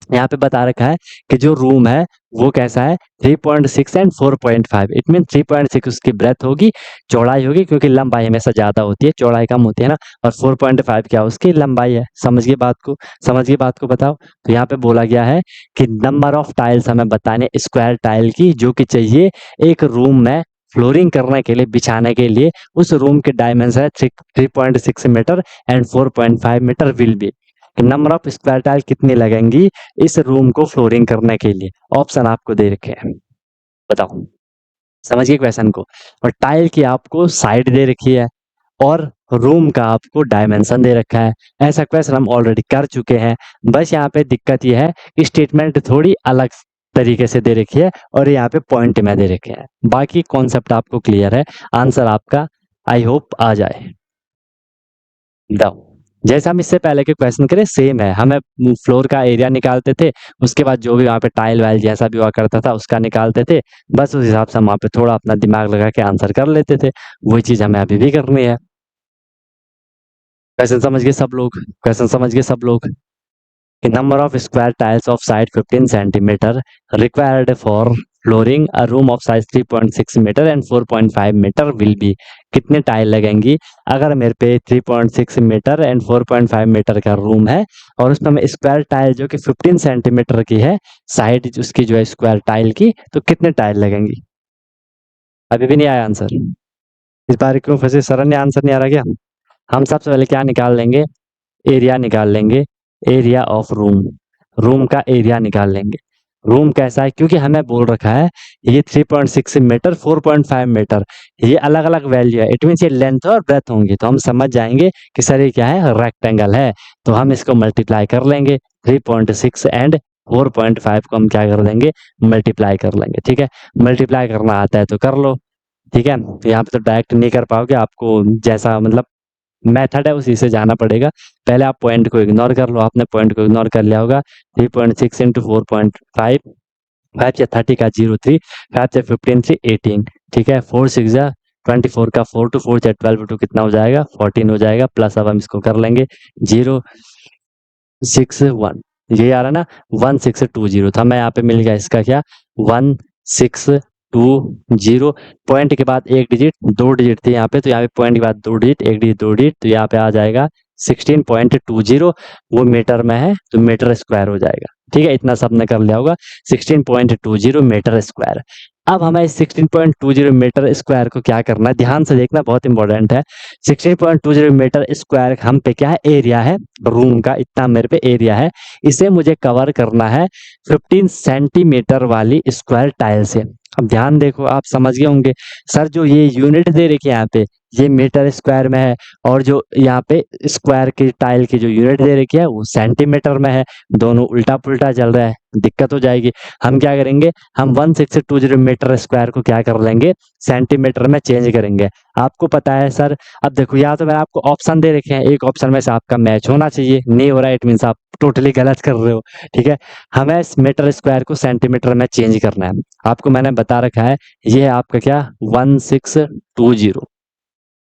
यहाँ पे बता रखा है कि जो रूम है वो कैसा है, 3.6 एंड 4.5, इट मीन 3.6 उसकी ब्रेथ होगी, चौड़ाई होगी, क्योंकि लंबाई हमेशा ज्यादा होती है, चौड़ाई कम होती है ना, और 4.5 क्या उसकी लंबाई है। समझ गए बात को, समझ गए बात को, बताओ। तो यहाँ पे बोला गया है कि नंबर ऑफ टाइल्स हमें बताने स्क्वायर टाइल की, जो कि चाहिए एक रूम में फ्लोरिंग करने के लिए, बिछाने के लिए, उस रूम के डायमेंशन है 3.6 metre and 4.5 metre will be, number of square tile कितनी लगेंगी इस रूम को फ्लोरिंग करने के लिए। ऑप्शन आपको दे रखे हैं, बताओ, समझिए क्वेश्चन को। और टाइल की आपको साइड दे रखी है और रूम का आपको डायमेंशन दे रखा है। ऐसा क्वेश्चन हम ऑलरेडी कर चुके हैं, बस यहाँ पे दिक्कत यह है कि स्टेटमेंट थोड़ी अलग तरीके से दे रखी है और यहाँ पे पॉइंट में दे रखे हैं। बाकी कॉन्सेप्ट आपको क्लियर है, आंसर आपका आई होप आ जाए। बताओ, जैसे हम इससे पहले के क्वेश्चन करे सेम है, हमें फ्लोर का एरिया निकालते थे, उसके बाद जो भी वहाँ पे टाइल वाइल जैसा भी हुआ करता था उसका निकालते थे, बस उस हिसाब से हम वहाँ पे थोड़ा अपना दिमाग लगा के आंसर कर लेते थे। वही चीज हमें अभी भी करनी है। क्वेश्चन समझ गए सब लोग, क्वेश्चन समझ गए सब लोग। Number of square tiles of side 15 centimetre required for flooring a room of size 3.6 metre and 4.5 metre will be, कितने टाइल लगेंगी अगर मेरे पे 3.6 मीटर एंड 4.5 मीटर का रूम है और उसमें मैं स्क्वायर टाइल जो कि 15 सेंटीमीटर की है, साइड उसकी जो है स्क्वायर टाइल की, तो कितने टाइल लगेंगी। अभी भी नहीं आया आंसर, इस बार क्यों फंसे, सरल ने आंसर नहीं आ रहा क्या। हम सबसे पहले क्या निकाल लेंगे, एरिया निकाल लेंगे, एरिया ऑफ रूम, रूम का एरिया निकाल लेंगे। रूम कैसा है, क्योंकि हमें बोल रखा है ये 3.6 मीटर 4.5 मीटर, ये अलग अलग वैल्यू है, इट मीन ये लेंथ और ब्रेथ होंगी, तो हम समझ जाएंगे कि सर ये क्या है, रेक्टेंगल है, तो हम इसको मल्टीप्लाई कर लेंगे 3.6 एंड 4.5 को हम क्या कर देंगे, मल्टीप्लाई कर लेंगे, ठीक है। मल्टीप्लाई करना आता है तो कर लो, ठीक है। तो यहाँ पे तो डायरेक्ट नहीं कर पाओगे, आपको जैसा मतलब मेथड है उसी से जाना पड़ेगा। पहले आप पॉइंट को इग्नोर कर लो, आपने पॉइंट को इग्नोर कर लिया होगा, 3.6 इंटू 4.5 5 या 30 का 03, 5 या 15 3 18, ठीक है। 4 6 जा 24 का 4 to 4 या 12 टू कितना हो जाएगा 14 हो जाएगा, प्लस अब हम इसको कर लेंगे 0 6 1, ये आ रहा ना 1620 था, मैं यहाँ पे मिल गया इसका क्या 1620, पॉइंट के बाद एक डिजिट 2 डिजिट थी यहाँ पे, तो यहाँ पे पॉइंट के बाद 2 डिजिट, एक डिजिट 2 डिजिट, तो यहाँ पे आ जाएगा 16.20, वो मीटर में है तो मीटर स्क्वायर हो जाएगा, ठीक है। इतना सबने कर लिया होगा 16.20 मीटर स्क्वायर। अब हमें इस 16.20 मीटर स्क्वायर को क्या करना है, ध्यान से देखना, बहुत इंपॉर्टेंट है। 16.20 मीटर स्क्वायर हम पे क्या है, एरिया है रूम का, इतना मेरे पे एरिया है, इसे मुझे कवर करना है 15 सेंटीमीटर वाली स्क्वायर टाइल से। अब ध्यान देखो, आप समझ गए होंगे सर, जो ये यूनिट दे रखी है यहाँ पे ये मीटर स्क्वायर में है, और जो यहाँ पे स्क्वायर की टाइल की जो यूनिट दे रखी है वो सेंटीमीटर में है, दोनों उल्टा पुल्टा चल रहा है, दिक्कत हो जाएगी। हम क्या करेंगे, हम 1620 मीटर स्क्वायर को क्या कर लेंगे, सेंटीमीटर में चेंज करेंगे। आपको पता है सर, अब देखो या तो मैंने आपको ऑप्शन दे रखे हैं, एक ऑप्शन में से आपका मैच होना चाहिए, नहीं हो रहा है इट मीन्स आप टोटली गलत कर रहे हो, ठीक है। हमें इस मीटर स्क्वायर को सेंटीमीटर में चेंज करना है, आपको मैंने बता रखा है, ये है आपका क्या 1620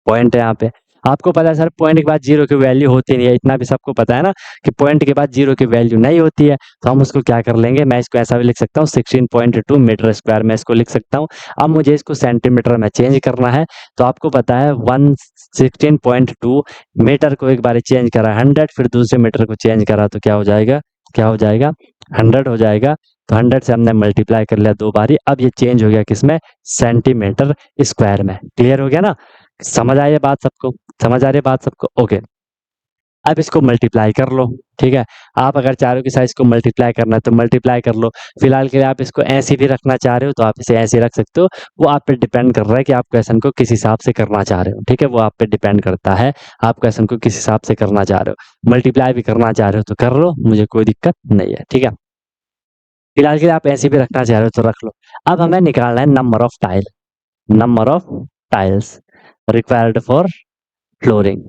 पॉइंट है यहाँ पे। आपको पता है सर पॉइंट के बाद जीरो की वैल्यू होती नहीं है, इतना भी सबको पता है ना कि पॉइंट के बाद जीरो की वैल्यू नहीं होती है, तो हम उसको क्या कर लेंगे, मैं इसको ऐसा भी लिख सकता हूँ 16.2 मीटर स्क्वायर में इसको लिख सकता हूँ। अब मुझे इसको सेंटीमीटर में चेंज करना है, तो आपको पता है 16.2 मीटर को एक बार चेंज करा 100, फिर दूसरे मीटर को चेंज करा तो क्या हो जाएगा, क्या हो जाएगा 100 हो जाएगा, तो 100 से हमने मल्टीप्लाई कर लिया 2 बारी, अब ये चेंज हो गया किसमें, सेंटीमीटर स्क्वायर में। क्लियर हो गया ना, समझ आई है बात सबको, समझ आ रही है बात सबको, ओके। अब इसको मल्टीप्लाई कर लो, ठीक है। आप अगर चारों की साइज को मल्टीप्लाई करना है तो मल्टीप्लाई कर लो, फिलहाल के लिए आप इसको ऐसे भी रखना चाह रहे हो तो आप इसे ऐसे रख सकते हो, वो आप पे डिपेंड कर रहा है कि आप क्वेश्चन को किस हिसाब से करना चाह रहे हो, ठीक है। वो आप पे डिपेंड करता है आप क्वेश्चन को किस हिसाब से करना चाह रहे हो, मल्टीप्लाई भी करना चाह रहे हो तो कर लो, मुझे कोई दिक्कत नहीं है, ठीक है। फिलहाल के लिए आप ऐसे भी रखना चाह रहे हो तो रख लो। अब हमें निकालना है number of tile, number of tiles required for flooring.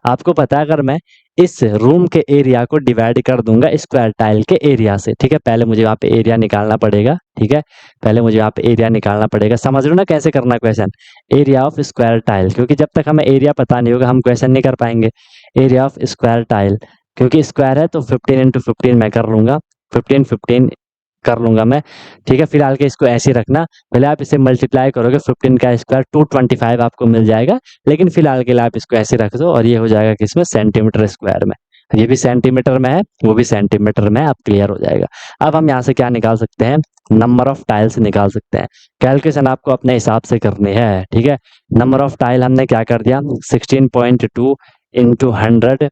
आपको पता है अगर मैं इस रूम के एरिया को डिवाइड कर दूंगा स्क्वायर टाइल के एरिया से, ठीक है, पहले मुझे वहां पे एरिया निकालना पड़ेगा, ठीक है, पहले मुझे वहां पे एरिया निकालना पड़ेगा। समझ लो ना कैसे करना question, area of square tile, क्योंकि जब तक हमें एरिया पता नहीं होगा हम क्वेश्चन नहीं कर पाएंगे। एरिया ऑफ स्क्वायर टाइल, क्योंकि स्क्वायर है तो 15 इंटू 15 मैं कर लूंगा, 15 15 कर लूंगा मैं, ठीक है। फिलहाल के इसको ऐसे रखना, पहले आप इसे मल्टीप्लाई करोगे 15 का स्क्वायर 225 आपको मिल जाएगा, लेकिन फिलहाल के लिए आप इसको ऐसे रख दो और ये हो जाएगा किसमें, सेंटीमीटर स्क्वायर में। ये भी सेंटीमीटर में है, वो भी सेंटीमीटर में, आप क्लियर हो जाएगा। अब हम यहाँ से क्या निकाल सकते हैं, नंबर ऑफ टाइल्स निकाल सकते हैं। कैलकुलेशन आपको अपने हिसाब से करनी है, ठीक है। नंबर ऑफ टाइल हमने क्या कर दिया 16.2 इंटू 100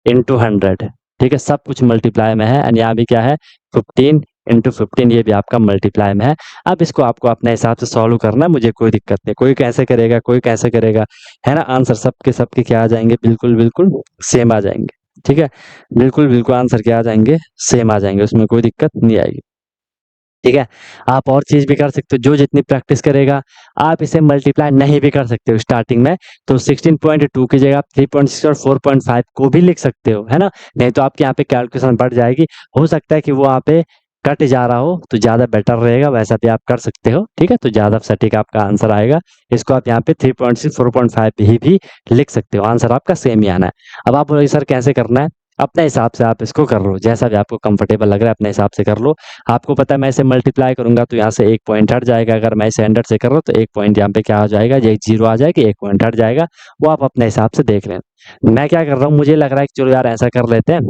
इंटू 100, ठीक है, सब कुछ मल्टीप्लाई में है, एंड यहाँ भी क्या है 15 इंटू 15, ये भी आपका मल्टीप्लाई में है। अब इसको आपको अपने हिसाब से सॉल्व करना है, मुझे कोई दिक्कत नहीं, कोई कैसे करेगा कोई कैसे करेगा, है ना। आंसर सबके सबके क्या आ जाएंगे, बिल्कुल बिल्कुल सेम आ जाएंगे, ठीक है, बिल्कुल बिल्कुल आंसर क्या आ जाएंगे, सेम आ जाएंगे, उसमें कोई दिक्कत नहीं आएगी, ठीक है। आप और चीज भी कर सकते हो, जो जितनी प्रैक्टिस करेगा आप इसे मल्टीप्लाई नहीं भी कर सकते हो स्टार्टिंग में, तो 16.2 की जगह आप 3.6 और 4.5 को भी लिख सकते हो, है ना। नहीं तो आपके यहाँ पे कैलकुलेशन बढ़ जाएगी, हो सकता है कि वो यहाँ पे कट जा रहा हो तो ज्यादा बेटर रहेगा, वैसा भी आप कर सकते हो, ठीक है, तो ज्यादा सटीक आपका आंसर आएगा। इसको आप यहाँ पे 3.6 4.5 भी लिख सकते हो, आंसर आपका सेम ही आना है। अब आप बोलोगे सर कैसे करना है, अपने हिसाब से आप इसको कर लो, जैसा भी आपको कंफर्टेबल लग रहा है अपने हिसाब से कर लो। आपको पता है मैं इसे मल्टीप्लाई करूंगा तो यहाँ से एक पॉइंट हट जाएगा, अगर मैं इसे 100 से कर रहा हूँ तो एक पॉइंट यहाँ पे क्या हो जाएगा, ये जीरो आ जाएगी, एक पॉइंट हट जाएगा, वो आप अपने हिसाब से देख लें। मैं क्या कर रहा हूँ, मुझे लग रहा है कि चलो यार ऐसा कर लेते हैं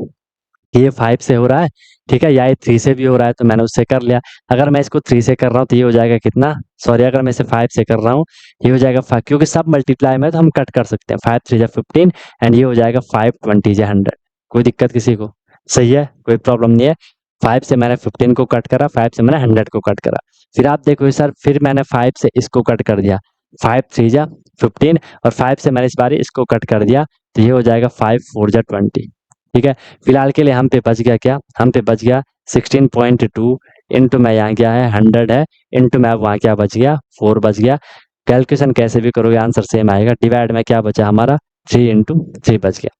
कि ये 5 से हो रहा है, ठीक है, या ये 3 से भी हो रहा है, तो मैंने उससे कर लिया। अगर मैं इसको 3 से कर रहा हूँ तो ये हो जाएगा कितना, सॉरी अगर मैं इसे 5 से कर रहा हूँ ये हो जाएगा 5, क्योंकि सब मल्टीप्लाई में तो हम कट कर सकते हैं, 5 3 जा 15 एंड ये हो जाएगा 5 20 जा 100। कोई दिक्कत किसी को, सही है, कोई प्रॉब्लम नहीं है। 5 से मैंने 15 को कट करा, 5 से मैंने 100 को कट करा, फिर आप देखो सर फिर मैंने 5 से इसको कट कर दिया, 5 3 जा 15, और 5 से मैंने इस बार इसको कट कर दिया, तो ये हो जाएगा 5 4 जा 20, ठीक है। फिलहाल के लिए हम पे बच गया क्या, हम पे बच गया 16.2 इंटू में यहाँ क्या है 100 है, इंटू में वहाँ क्या बच गया 4 बच गया। कैलकुलेशन कैसे भी करोगे आंसर सेम आएगा। डिवाइड में क्या बचा हमारा 3 इंटू 3 बच गया,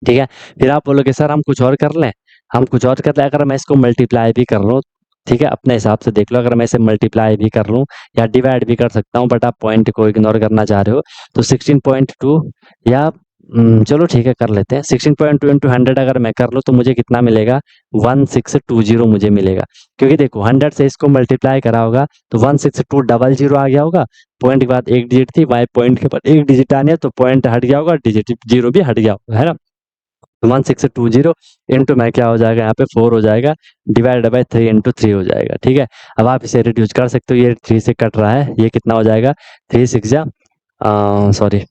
ठीक है। फिर आप बोलोगे सर हम कुछ और कर लें, हम कुछ और कर लें, अगर मैं इसको मल्टीप्लाई भी कर लूँ ठीक है, अपने हिसाब से देख लो। अगर मैं इसे मल्टीप्लाई भी कर लूँ या डिवाइड भी कर सकता हूँ, बट आप पॉइंट को इग्नोर करना चाह रहे हो, तो 16.2 या चलो ठीक है कर लेते हैं। 16.2 इंटू 100 अगर मैं कर लूँ तो मुझे कितना मिलेगा, 1620 मुझे मिलेगा। क्योंकि देखो 100 से इसको मल्टीप्लाई करा होगा तो 16200 आ गया होगा। पॉइंट के बाद एक डिजिट थी, वाई पॉइंट के बाद एक डिजिट आने तो पॉइंट हट गया होगा, डिजिट जीरो भी हट गया होगा, है ना। 1620 इंटू में क्या हो जाएगा, यहाँ पे 4 हो जाएगा, डिवाइड बाई 3 इंटू 3 हो जाएगा। ठीक है, अब आप इसे रिड्यूस कर सकते हो, ये 3 से कट रहा है, ये कितना हो जाएगा, 3 6 जा सॉरी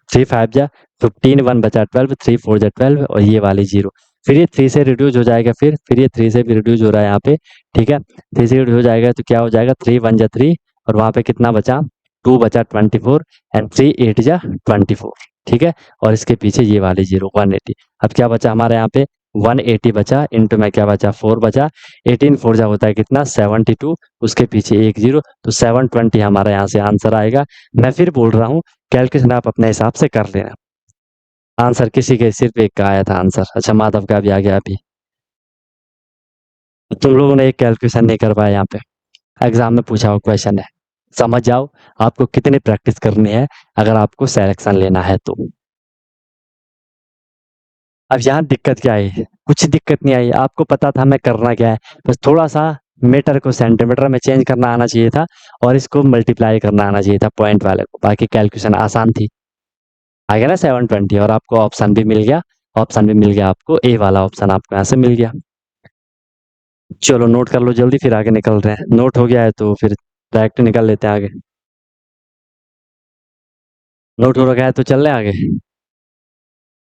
3 5 जा 15, 1 बचा 12, 3 4 जा 12 और ये वाली 0। फिर ये 3 से रिड्यूस हो जाएगा, फिर ये 3 से भी रिड्यूस हो रहा है यहाँ पे। ठीक है, 3 से रिड्यूस हो जाएगा तो क्या हो जाएगा, 3 1 जा 3 और वहाँ पे कितना बचा, 2 बचा 24 एंड 3 8 जा 24। ठीक है, और इसके पीछे ये वाली 0 180। अब क्या बचा हमारे यहाँ पे, 180 बचा, इंटू में क्या बचा, 4 बचा, 18 4 जा होता है कितना, 72, उसके पीछे एक 0, तो 720 हमारा यहाँ से आंसर आएगा। मैं फिर बोल रहा हूँ, कैलकुलेशन आप अपने हिसाब से कर लेना। आंसर किसी के सिर्फ एक का आया था आंसर। अच्छा, माधव का भी आ गया अभी। तुम लोगों ने एक कैलकुलेशन नहीं कर पाया, यहाँ पे एग्जाम में पूछा हुआ क्वेश्चन है, समझ जाओ आपको कितनी प्रैक्टिस करनी है अगर आपको सिलेक्शन लेना है तो। अब यहाँ दिक्कत क्या आई, कुछ दिक्कत नहीं आई, आपको पता था मैं करना क्या है, बस थोड़ा सा मीटर को सेंटीमीटर में चेंज करना आना चाहिए था और इसको मल्टीप्लाई करना आना चाहिए था पॉइंट वाले को, बाकी कैलकुलेशन आसान थी। आ गया ना 720, और आपको ऑप्शन भी मिल गया, ऑप्शन भी मिल गया आपको, ए वाला ऑप्शन आपको यहाँ से मिल गया। चलो नोट कर लो जल्दी, फिर आगे निकल रहे हैं। नोट हो गया है तो फिर डायरेक्ट निकल लेते हैं आगे। नोट हो गया है तो चल रहे हैं आगे।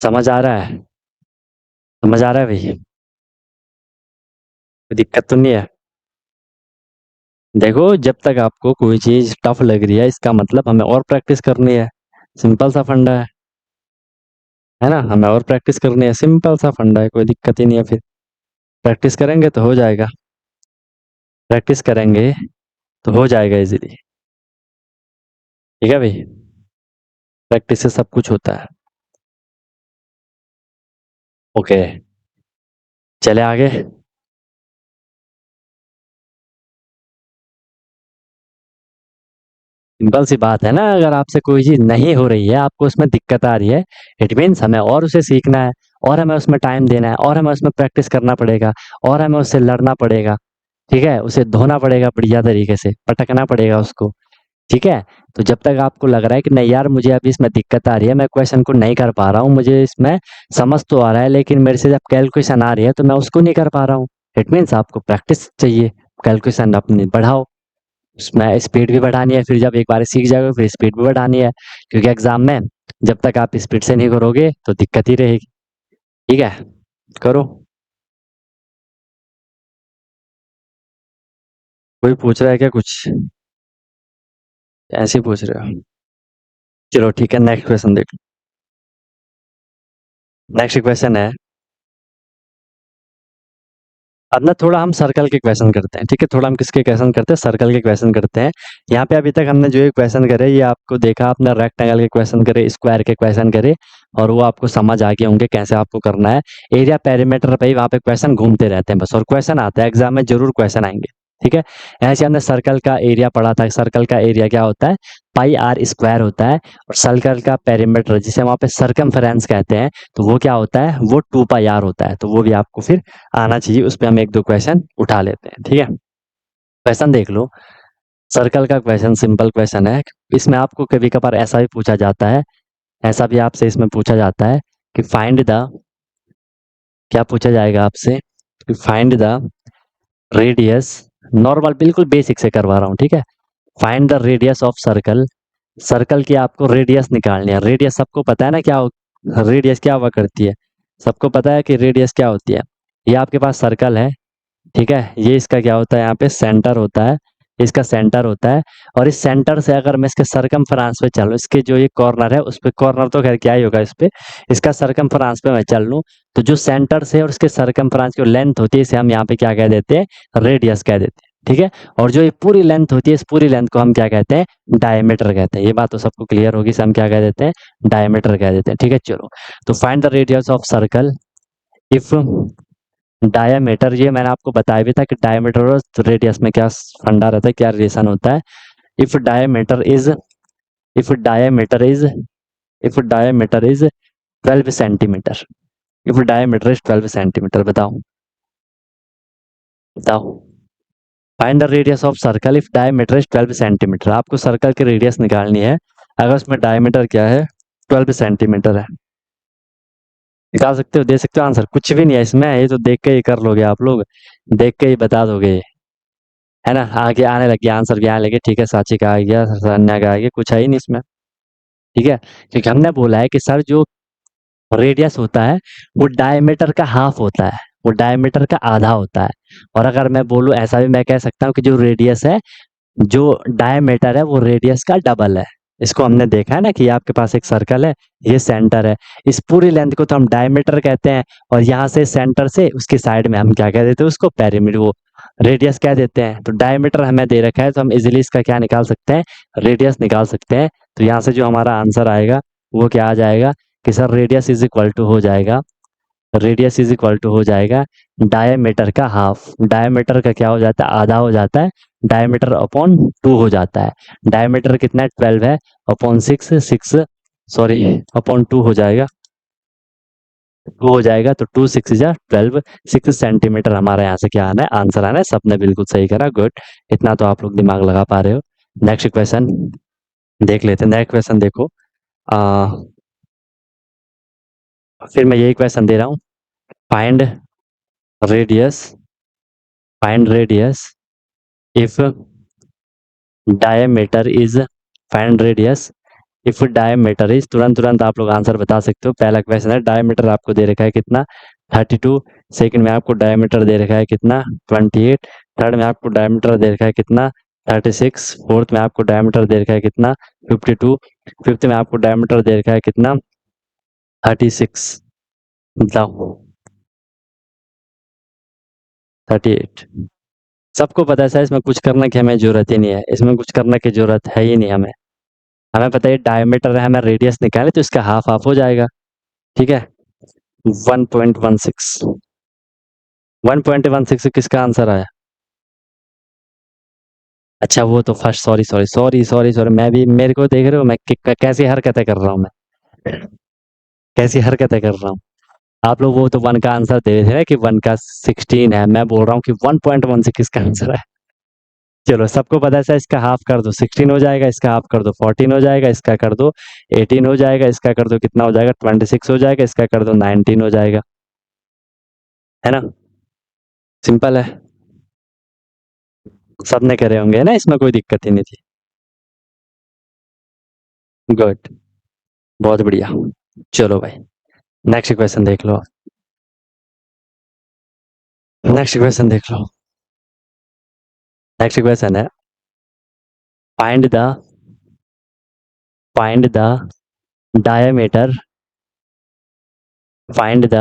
समझ आ रहा है, समझ आ रहा है भाई, कोई दिक्कत तो नहीं है। देखो जब तक आपको कोई चीज टफ लग रही है इसका मतलब हमें और प्रैक्टिस करनी है, सिंपल सा फंडा है ना, हमें और प्रैक्टिस करनी है, सिंपल सा फंडा है, कोई दिक्कत ही नहीं है। फिर प्रैक्टिस करेंगे तो हो जाएगा, प्रैक्टिस करेंगे तो हो जाएगा इजीली। ठीक है भाई, प्रैक्टिस से सब कुछ होता है। ओके, चले आगे। सिंपल सी बात है ना, अगर आपसे कोई चीज नहीं हो रही है, आपको उसमें दिक्कत आ रही है, इट मीन्स हमें और उसे सीखना है, और हमें उसमें टाइम देना है, और हमें उसमें प्रैक्टिस करना पड़ेगा, और हमें उससे लड़ना पड़ेगा। ठीक है, उसे धोना पड़ेगा बढ़िया तरीके से, पटकना पड़ेगा उसको। ठीक है, तो जब तक आपको लग रहा है कि नहीं यार मुझे अभी इसमें दिक्कत आ रही है, मैं क्वेश्चन को नहीं कर पा रहा हूँ, मुझे इसमें समझ तो आ रहा है लेकिन मेरे से जब कैलकुलेशन आ रही है तो मैं उसको नहीं कर पा रहा हूँ, इट मीन्स आपको प्रैक्टिस चाहिए, कैलकुलेशन अपनी बढ़ाओ, उसमें स्पीड भी बढ़ानी है। फिर जब एक बार सीख जाओगे फिर स्पीड भी बढ़ानी है, क्योंकि एग्जाम में जब तक आप स्पीड से नहीं करोगे तो दिक्कत ही रहेगी। ठीक है, करो। कोई पूछ रहा है क्या कुछ, ऐसे ही पूछ रहे हो? चलो ठीक है, नेक्स्ट क्वेश्चन देख। नेक्स्ट क्वेश्चन है, अब ना थोड़ा हम सर्कल के क्वेश्चन करते हैं। ठीक है, थोड़ा हम किसके क्वेश्चन करते हैं, सर्कल के क्वेश्चन करते हैं। यहाँ पे अभी तक हमने जो ये क्वेश्चन करे, ये आपको देखा आपने, रेक्टेंगल के क्वेश्चन करे, स्क्वायर के क्वेश्चन करे, और वो आपको समझ आ गए होंगे कैसे आपको करना है। एरिया पेरीमीटर पे ही वहाँ पे क्वेश्चन घूमते रहते हैं बस, और क्वेश्चन आता है एग्जाम में, जरूर क्वेश्चन आएंगे। ठीक है, ऐसे हमने सर्कल का एरिया पढ़ा था, सर्कल का एरिया क्या होता है, पाई आर स्क्वायर होता है, और सर्कल का पेरीमीटर जिसे वहाँ पे सर्कमफेरेंस कहते हैं, तो वो क्या होता है, वो 2 पाई आर होता है। तो वो भी आपको फिर आना चाहिए, उस पर हम एक दो क्वेश्चन उठा लेते हैं। ठीक है, क्वेश्चन देख लो। सर्कल का क्वेश्चन सिंपल क्वेश्चन है, इसमें आपको कभी कभार ऐसा भी पूछा जाता है, ऐसा भी आपसे इसमें पूछा जाता है कि फाइंड द, क्या पूछा जाएगा आपसे कि फाइंड द रेडियस, नॉर्मल बिल्कुल बेसिक से करवा रहा हूँ। ठीक है, find the radius of circle, circle की आपको रेडियस निकालनी है। रेडियस सबको पता है ना क्या रेडियस क्या हुआ करती है, सबको पता है कि रेडियस क्या होती है। ये आपके पास सर्कल है, ठीक है, ये इसका क्या होता है, यहाँ पे सेंटर होता है, इसका सेंटर होता है, और इस सेंटर से अगर मैं इसके सरकमफ्रेंस पे चलूँ, इसके जो ये कॉर्नर है उस पे, कॉर्नर तो खैर क्या ही होगा इस पे, इसका सरकमफ्रेंस पे मैं चल लूँ, तो जो सेंटर से और इसके सरकमफ्रेंस की लेंथ होती है इसे हम यहाँ पे क्या कह देते हैं, रेडियस कह देते हैं। ठीक है, और जो ये पूरी लेंथ होती है, इस पूरी लेंथ को हम क्या कहते हैं, डायमीटर कहते हैं। ये बात तो सबको क्लियर होगी, इसे हम क्या कह देते हैं, डायमीटर कह देते हैं। ठीक है, चलो, तो find the radius of circle if diameter, ये मैंने आपको बताया भी था कि डायमीटर और रेडियस में क्या फंडा रहता है, क्या रिलेशन होता है। If diameter is if diameter is if diameter is 12 centimetre, if diameter is 12 centimetre, बताओ बताओ। Find the radius of circle if diameter is 12 centimetre. आपको सर्कल की रेडियस निकालनी है अगर उसमें डायमीटर क्या है, 12 सेंटीमीटर है। निकाल सकते हो, दे सकते हो आंसर, कुछ भी नहीं है इसमें, ये तो देख के ही कर लोगे आप लोग, देख के ही बता दोगे, है ना। आगे आने लगे आंसर भी आने लगे, ठीक है, साची का आ गया, सन्या का आ गया, कुछ है ही नहीं इसमें, ठीक है। क्योंकि हमने बोला है कि सर जो रेडियस होता है वो डायमीटर का हाफ होता है, वो डायमीटर का आधा होता है। और अगर मैं बोलूँ ऐसा भी मैं कह सकता हूँ कि जो रेडियस है, जो डायमीटर है वो रेडियस का डबल है। इसको हमने देखा है ना कि आपके पास एक सर्कल है, ये सेंटर है, इस पूरी लेंथ को तो हम डायमीटर कहते हैं, और यहाँ से सेंटर से उसके साइड में हम क्या कह देते हैं, उसको पेरीमीटर, वो रेडियस कह देते हैं। तो डायमीटर हमें दे रखा है तो हम इजीली इसका क्या निकाल सकते हैं, रेडियस निकाल सकते हैं। तो यहाँ से जो हमारा आंसर आएगा वो क्या आ जाएगा कि sir radius is equal to हो जाएगा, रेडियस इज इक्वल टू हो जाएगा डायमीटर का हाफ। डायमीटर का क्या हो जाता है, आधा हो जाता है, डायमीटर अपॉन 2 हो जाता है। डायमीटर कितना है, 12 है, अपॉन 6 सॉरी अपॉन 2 हो जाएगा, 2 हो जाएगा, तो 2 6 जा 12, 6 सेंटीमीटर हमारा यहाँ से क्या आना है, आंसर आना है। सबने बिल्कुल सही करा, गुड, इतना तो आप लोग दिमाग लगा पा रहे हो। नेक्स्ट क्वेश्चन देख लेते हैं, नेक्स्ट क्वेश्चन देखो। आ, फिर मैं यही क्वेश्चन दे रहा हूँ, find radius, find radius if diameter is, find radius if diameter is, तुरंत तुरंत आप लोग आंसर बता सकते हो। पहला क्वेश्चन है, डायमीटर आपको दे रखा है कितना, 32। सेकंड में आपको डायमीटर दे रखा है कितना, 28। थर्ड में आपको डायमीटर दे रखा है कितना, 36। फोर्थ में आपको डायमीटर दे रखा है कितना, 52। फिफ्थ में आपको डायमीटर दे रखा है कितना, 36। बताओ, 38। सबको पता है सर, इसमें कुछ करने की हमें जरूरत ही नहीं है, इसमें कुछ करने की जरूरत है ही नहीं हमें। हमें पता है डायमीटर है, हमें रेडियस निकाले तो इसका हाफ हाफ हो जाएगा, ठीक है। 1.16, 1.16 किसका आंसर आया? अच्छा वो तो first, sorry sorry sorry sorry sorry, मैं भी, मेरे को देख रहे हो मैं कैसी हरकतें कर रहा हूँ, मैं कैसी हरकतें कर रहा हूँ। आप लोग वो तो 1 का आंसर दे रहे थे ना कि 1 का 16 है, मैं बोल रहा हूँ कि 1.16 किसका आंसर है। चलो सबको पता है सर, इसका हाफ कर दो 16 हो जाएगा, इसका हाफ कर दो 14 हो जाएगा, इसका कर दो 18 हो जाएगा, इसका कर दो कितना हो जाएगा, 26 हो जाएगा, इसका कर दो 19 हो जाएगा, है ना। सिंपल है, सबने करे होंगे ना, इसमें कोई दिक्कत ही नहीं थी। गुड, बहुत बढ़िया। चलो भाई नेक्स्ट क्वेश्चन देख लो, नेक्स्ट क्वेश्चन देख लो। नेक्स्ट क्वेश्चन है, find the find the diameter, find the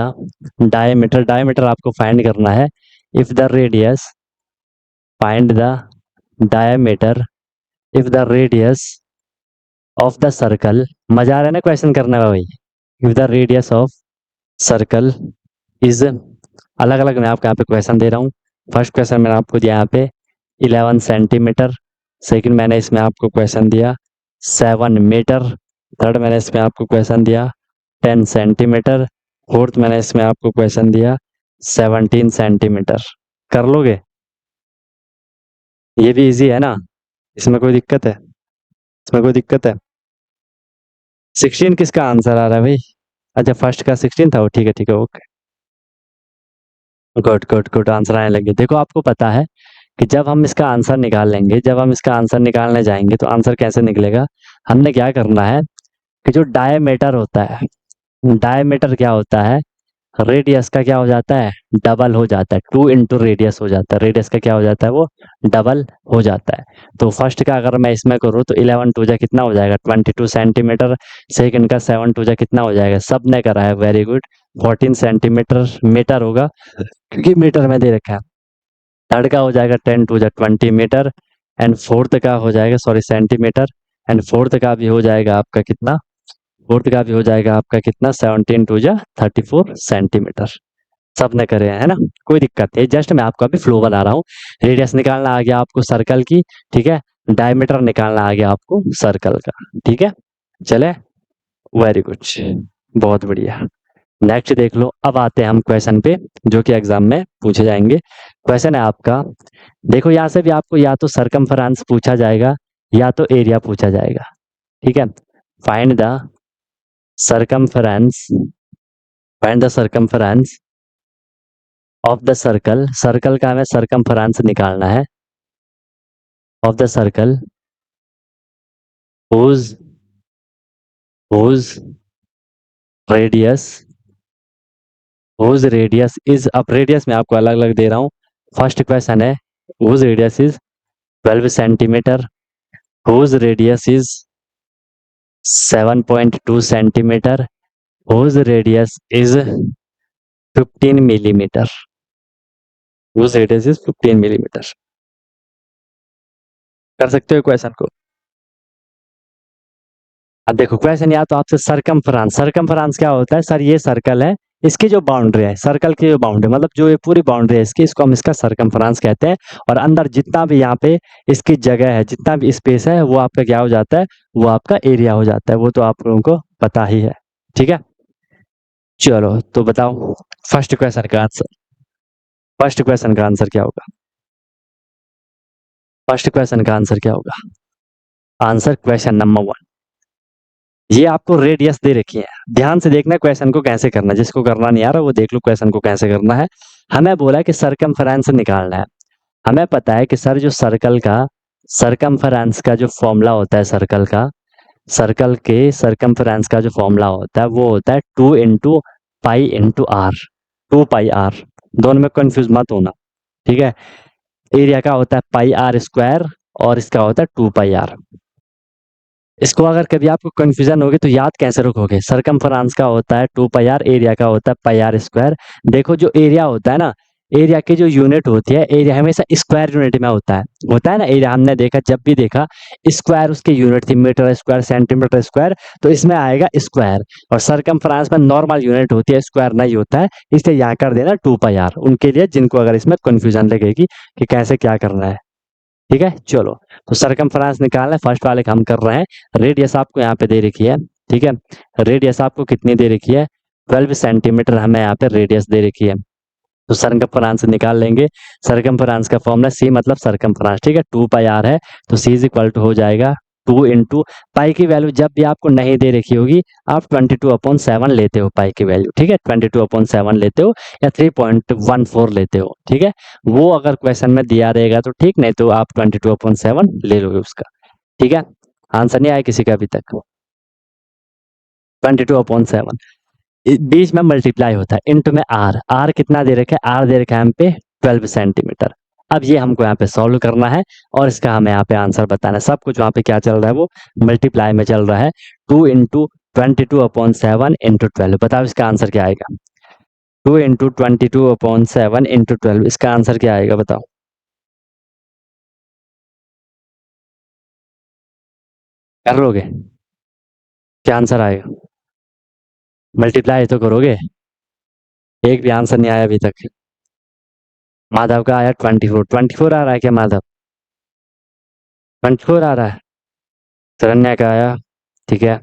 diameter, diameter आपको फाइंड करना है। If the radius, find the diameter if the radius of the circle, मजा आ रहा है ना क्वेश्चन करने में भाई। If the radius of circle is, अलग अलग मैं आपको यहाँ पे क्वेश्चन दे रहा हूँ। फर्स्ट क्वेश्चन मैंने आपको दिया यहाँ पे 11 सेंटीमीटर। सेकंड मैंने इसमें आपको क्वेश्चन दिया 7 मीटर। थर्ड मैंने इसमें आपको क्वेश्चन दिया 10 सेंटीमीटर। फोर्थ मैंने इसमें आपको क्वेश्चन दिया 17 सेंटीमीटर। कर लोगे? ये भी इजी है ना, इसमें कोई दिक्कत है? इसमें कोई दिक्कत है? 16 किसका आंसर आ रहा है भाई? अच्छा फर्स्ट का 16 था वो, ठीक है okay, good good good, answer आने लगे। देखो आपको पता है कि जब हम इसका आंसर निकाल लेंगे, जब हम इसका आंसर निकालने जाएंगे तो आंसर कैसे निकलेगा, हमने क्या करना है कि जो डायमीटर होता है, डायमीटर क्या होता है, रेडियस का क्या हो जाता है, डबल हो जाता है, 2 इंटू रेडियस हो जाता है, रेडियस का क्या हो जाता है, वो डबल हो जाता है। तो फर्स्ट का अगर मैं इसमें करूँ तो 11 टू जा कितना हो जाएगा, 22 सेंटीमीटर। सेकंड का 7 टू जा कितना हो जाएगा, सब ने करा है, वेरी गुड, 14 सेंटीमीटर, मीटर होगा क्योंकि मीटर में दे रखा है। थर्ड का हो जाएगा 10 टू जा 20 मीटर, एंड फोर्थ का हो जाएगा, सॉरी सेंटीमीटर, एंड फोर्थ का भी हो जाएगा आपका कितना, फोर्थ का भी हो जाएगा आपका कितना, 17 टू जा 34 सेंटीमीटर। सबने करे हैं, है ना, कोई दिक्कत नहीं, जस्ट मैं आपको अभी फ्लो बना रहा हूँ। रेडियस निकालना आ गया आपको सर्कल की, ठीक है, डायमीटर निकालना आ गया आपको सर्कल का, ठीक है, चले, वेरी गुड, बहुत बढ़िया। नेक्स्ट देख लो, अब आते हैं हम क्वेश्चन पे जो कि एग्जाम में पूछे जाएंगे। क्वेश्चन है आपका, देखो यहाँ से भी आपको या तो सरकमफेरेंस पूछा जाएगा या तो एरिया पूछा जाएगा, ठीक है। Find the circumference, find the circumference of the circle, circle का हमें सरकमफेरेंस निकालना है, of the circle whose whose radius whose radius is, अब रेडियस मैं आपको अलग अलग दे रहा हूँ। फर्स्ट क्वेश्चन है whose radius is 12 centimetre, whose radius is 7.2 centimetre, whose radius is 15 millimetre, whose radius is 15 millimetre. कर सकते हो क्वेश्चन को। अब देखो क्वेश्चन या तो आपसे सरकमफेरेंस, सरकमफेरेंस क्या होता है सर, ये सर्कल है, इसकी जो बाउंड्री है, सर्कल की जो बाउंड्री मतलब जो ये पूरी बाउंड्री है इसकी, इसको हम इसका सरकमफेरेंस कहते हैं। और अंदर जितना भी यहाँ पे इसकी जगह है, जितना भी स्पेस है, वो आपका क्या हो जाता है, वो आपका एरिया हो जाता है, वो तो आप लोगों को पता ही है, ठीक है। चलो तो बताओ फर्स्ट क्वेश्चन का आंसर, फर्स्ट क्वेश्चन का आंसर क्या होगा, फर्स्ट क्वेश्चन का आंसर क्या होगा, आंसर क्वेश्चन नंबर 1, ये आपको रेडियस दे रखी है, ध्यान से देखना क्वेश्चन को कैसे करना है, जिसको करना नहीं आ रहा वो देख लो क्वेश्चन को कैसे करना है। हमें बोला है कि सरकमफेरेंस निकालना है, हमें पता है कि सर जो सर्कल का सरकमफेरेंस का जो फॉर्मूला होता है, सर्कल का, सर्कल के सरकमफेरेंस का जो फॉर्मूला होता है वो होता है 2 into pi into R, 2 pi R, दोनों में कंफ्यूज मत होना, ठीक है। एरिया का होता है पाई आर स्क्वायर और इसका होता है 2 पाई आर। इसको अगर कभी आपको कंफ्यूजन होगी तो याद कैसे रखोगे, सरकमफेरेंस का होता है 2 पाई आर, एरिया का होता है पाई आर स्क्वायर। देखो जो एरिया होता है ना, एरिया की जो यूनिट होती है, एरिया हमेशा स्क्वायर यूनिट में होता है ना, एरिया हमने देखा, जब भी देखा स्क्वायर उसकी यूनिट थी, मीटर स्क्वायर, सेंटीमीटर स्क्वायर, तो इसमें आएगा स्क्वायर। और सरकमफेरेंस में नॉर्मल यूनिट होती है, स्क्वायर नहीं होता है, इसलिए यहाँ कर देना 2 पाई आर, उनके लिए जिनको अगर इसमें कंफ्यूजन लगेगी कि कैसे क्या करना है, ठीक है। चलो तो सरकमफेरेंस निकालना है, फर्स्ट वाले हम कर रहे हैं। रेडियस आपको यहाँ पे दे रखी है, ठीक है, रेडियस आपको कितनी दे रखी है, 12 सेंटीमीटर हमें यहाँ पे रेडियस दे रखी है, तो सरकमफेरेंस निकाल लेंगे। सरकमफेरेंस का फॉर्मूला सी मतलब सरकमफेरेंस, ठीक है, 2 पाई आर है, तो सी इज इक्वल टू हो जाएगा 2 इंटू पाई की वैल्यू जब भी आपको नहीं दे रखी होगी आप 22/7 लेते हो पाई की वैल्यू, ठीक है, 22/7 लेते हो या 3.14 लेते हो, ठीक है। वो अगर क्वेश्चन में दिया रहेगा तो ठीक, नहीं तो आप 22/7 ले लोगे उसका, ठीक है। आंसर नहीं आया किसी का अभी तक, 22/7 बीच में मल्टीप्लाई होता है, इंटू में आर, आर कितना दे रखा है, आर दे रखा है हम पे 12 सेंटीमीटर। अब ये हमको यहाँ पे सॉल्व करना है और इसका हमें यहाँ पे आंसर बताना है। सब कुछ वहाँ पे क्या चल रहा है, वो मल्टीप्लाई में चल रहा है, 2 इंटू 22/7 इंटू 12, बताओ इसका आंसर क्या आएगा, 2 इंटू 22/7 इंटू 12, इसका आंसर क्या आएगा बताओ, कर लोगे, क्या आंसर आएगा, मल्टीप्लाई तो करोगे, एक भी आंसर नहीं आया अभी तक। माधव का आया 24, 24 आ रहा है क्या माधव, 24 आ रहा है, शरण्या का आया, ठीक है।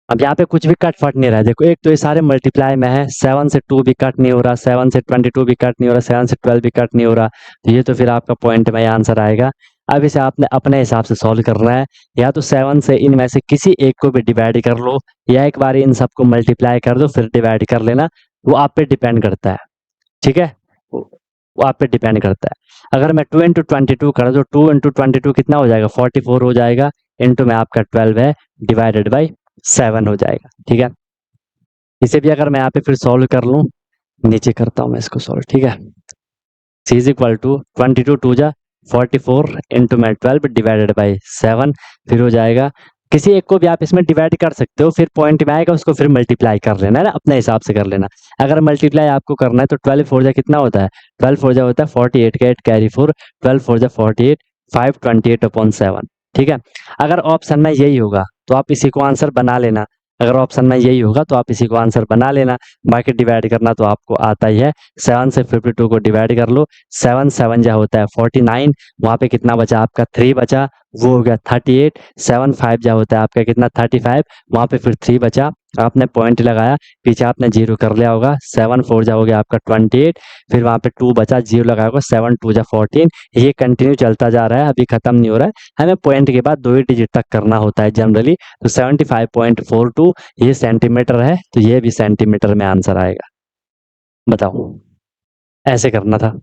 अब यहाँ पे कुछ भी कट फट नहीं रहा है, देखो एक तो ये सारे मल्टीप्लाई में है, 7 से 2 भी कट नहीं हो रहा, 7 से 22 भी कट नहीं हो रहा, 7 से 12 भी कट नहीं हो रहा, तो ये तो फिर आपका पॉइंट में आंसर आएगा। अब इसे आपने अपने हिसाब से सॉल्व करना है, या तो 7 से इनमें से किसी एक को भी डिवाइड कर लो, या एक बार इन सबको मल्टीप्लाई कर दो फिर डिवाइड कर लेना, वो आप पे डिपेंड करता है, ठीक है, वो आप पे डिपेंड करता है। अगर मैं 2 इंटू 22 कर दो, 2 इंटू 22 कितना हो जाएगा, 44 हो जाएगा, इंटू में आपका 12 है, डिवाइडेड बाई 7 हो जाएगा, ठीक है। इसे भी अगर मैं यहाँ पे फिर सॉल्व कर लूँ, नीचे करता हूँ मैं इसको सॉल्व, ठीक है, सी इज इक्वल टू 22 2 जा 44 इंटू में 12 डिवाइडेड बाई 7, फिर हो जाएगा, किसी एक को भी आप इसमें डिवाइड कर सकते हो, फिर पॉइंट में आएगा उसको फिर मल्टीप्लाई कर लेना है ना, अपने हिसाब से कर लेना। अगर मल्टीप्लाई आपको करना है तो 12 4 जा कितना होता है, 12 4 जा होता है 48 का 8 कैरी 4, 12 4 जा 48, 528/7, ठीक है। अगर ऑप्शन में यही होगा तो आप इसी को आंसर बना लेना, अगर ऑप्शन में यही होगा तो आप इसी को आंसर बना लेना। बाकी डिवाइड करना तो आपको आता ही है। 7 से 52 को डिवाइड कर लो। 7 7 जा होता है 49, वहाँ पे कितना बचा आपका 3 बचा, वो हो गया 38। 7 5 जा होता है आपका कितना 35, वहाँ पे फिर 3 बचा, आपने पॉइंट लगाया, पीछे आपने 0 कर लिया होगा। 7 4 जा हो गया आपका 28, फिर वहाँ पे 2 बचा, 0 लगाया होगा, 7 2 जा 14। ये कंटिन्यू चलता जा रहा है, अभी खत्म नहीं हो रहा है। हमें पॉइंट के बाद 2 ही डिजिट तक करना होता है जनरली। तो 75.42 ये सेंटीमीटर है, तो ये भी सेंटीमीटर में आंसर आएगा। बताओ, ऐसे करना था।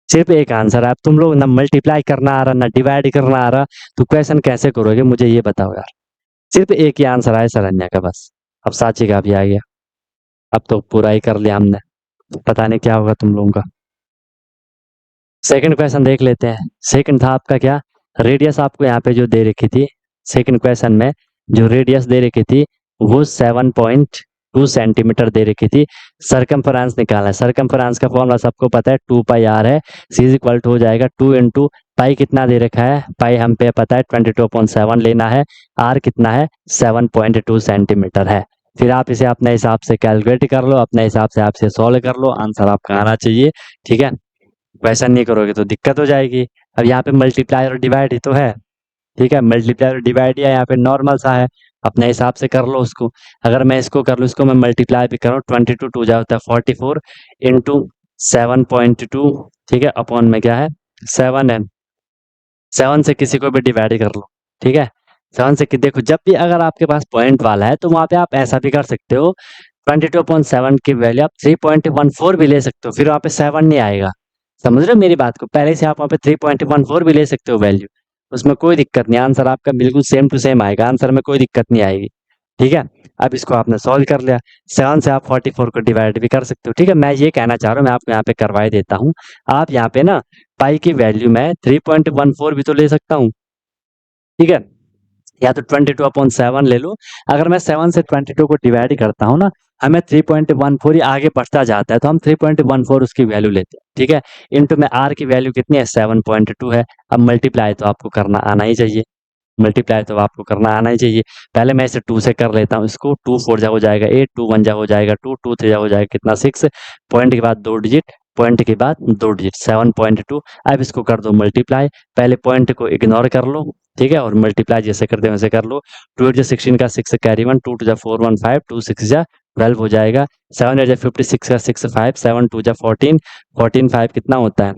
सिर्फ एक आंसर है। अब तुम लोग ना मल्टीप्लाई करना आ रहा ना डिवाइड करना आ रहा, तो क्वेश्चन कैसे करोगे मुझे ये बताओ यार। सिर्फ एक ही आंसर आया शरण्या का बस। अब साची का भी आ गया। अब तो पूरा ही कर लिया हमने। पता नहीं क्या होगा तुम लोगों का। सेकंड क्वेश्चन देख लेते हैं। सेकंड था आपका क्या, रेडियस आपको यहाँ पे जो दे रखी थी सेकंड क्वेश्चन में, जो रेडियस दे रखी थी वो 7.2 सेंटीमीटर दे रखी थी। सरकमफ्रेंस निकालना है। सरकमफ्रेंस का फॉर्मूला सबको पता है 2 पाई आर है। सी इज इक्वल टू हो जाएगा 2 इंटू पाई कितना दे रखा है, पाई हम पे पता है 22.7 लेना है, आर कितना है 7.2 सेंटीमीटर है। फिर आप इसे अपने हिसाब से कैलकुलेट कर लो, अपने हिसाब से आप इसे सॉल्व कर लो, आंसर आपका आना चाहिए। ठीक है, वैसा नहीं करोगे तो दिक्कत हो जाएगी। अब यहाँ पे मल्टीप्लाई और डिवाइड ही तो है। ठीक है, मल्टीप्लाई और डिवाइड या यहाँ पे नॉर्मल सा है, अपने हिसाब से कर लो उसको। अगर मैं इसको कर लूँ, इसको मैं मल्टीप्लाई भी करूँ, 22 2 जाता है 44 इंटू 7.2, ठीक है, अपॉन में क्या है 7 है। 7 से किसी को भी डिवाइड कर लो। ठीक है, 7 से देखो, जब भी अगर आपके पास पॉइंट वाला है तो वहां पे आप ऐसा भी कर सकते हो, 22.7 की वैल्यू आप 3.14 भी ले सकते हो, फिर वहां पे 7 नहीं आएगा। समझ रहे हो मेरी बात को, पहले से आप वहां पे 3.14 भी ले सकते हो वैल्यू, उसमें कोई दिक्कत नहीं, आंसर आपका बिल्कुल सेम टू सेम आएगा, आंसर में कोई दिक्कत नहीं आएगी। ठीक है, अब इसको आपने सॉल्व कर लिया। 7 से आप 44 को डिवाइड भी कर सकते हो। ठीक है, मैं ये कहना चाह रहा हूँ, मैं आपको यहाँ पे करवा ही देता हूँ। आप यहाँ पे ना पाई की वैल्यू में 3.14 भी तो ले सकता हूँ। ठीक है, या तो 22/7 ले लो। अगर मैं 7 से 22 को डिवाइड करता हूँ ना, हमें 3.14 ही आगे बढ़ता जाता है, तो हम 3.14 उसकी वैल्यू लेते हैं। ठीक है, इंटू में आर की वैल्यू कितनी है 7.2 है। अब मल्टीप्लाई तो आपको करना आना ही चाहिए, मल्टीप्लाई तो आपको करना आना ही चाहिए। पहले मैं इसे 2 से कर लेता हूँ, इसको 2 4 जा हो जाएगा 8, 2 1 जा हो जाएगा 2, 2 3 जा हो जाएगा कितना 6, पॉइंट के बाद 2 डिजिट, पॉइंट के बाद 2 डिजिट 7.2। अब इसको कर दो मल्टीप्लाई, पहले पॉइंट को इग्नोर कर लो। ठीक है, और मल्टीप्लाई जैसे करते हैं वैसे कर लो। 2 8 16 का 6 कैरी 1, 2 2 जा 4 1 5, 2 6 जा 12 हो जाएगा। 7 8 जा 56 का 6 5, 7 2 जा 14, 14 5 कितना होता है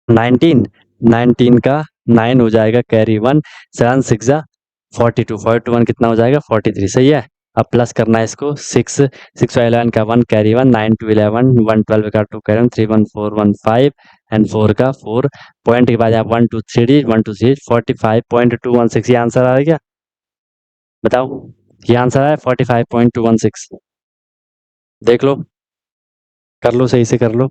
19, 19 का 9 हो जाएगा कैरी 1, 7 6 जा 42, 41 कितना हो जाएगा 43। सही है, अब प्लस करना है इसको 6, 6 और 11 का 1 कैरी 1, 9 2 11, 1 12 का 2 कैरी 1, 3 1 4 1 5 एंड 4 का 4, पॉइंट के बाद आप 1 2 3 1 2 3 45.216, ये आंसर आ गया। बताओ, ये आंसर है 45.216। देख लो, कर लो, सही से कर लो।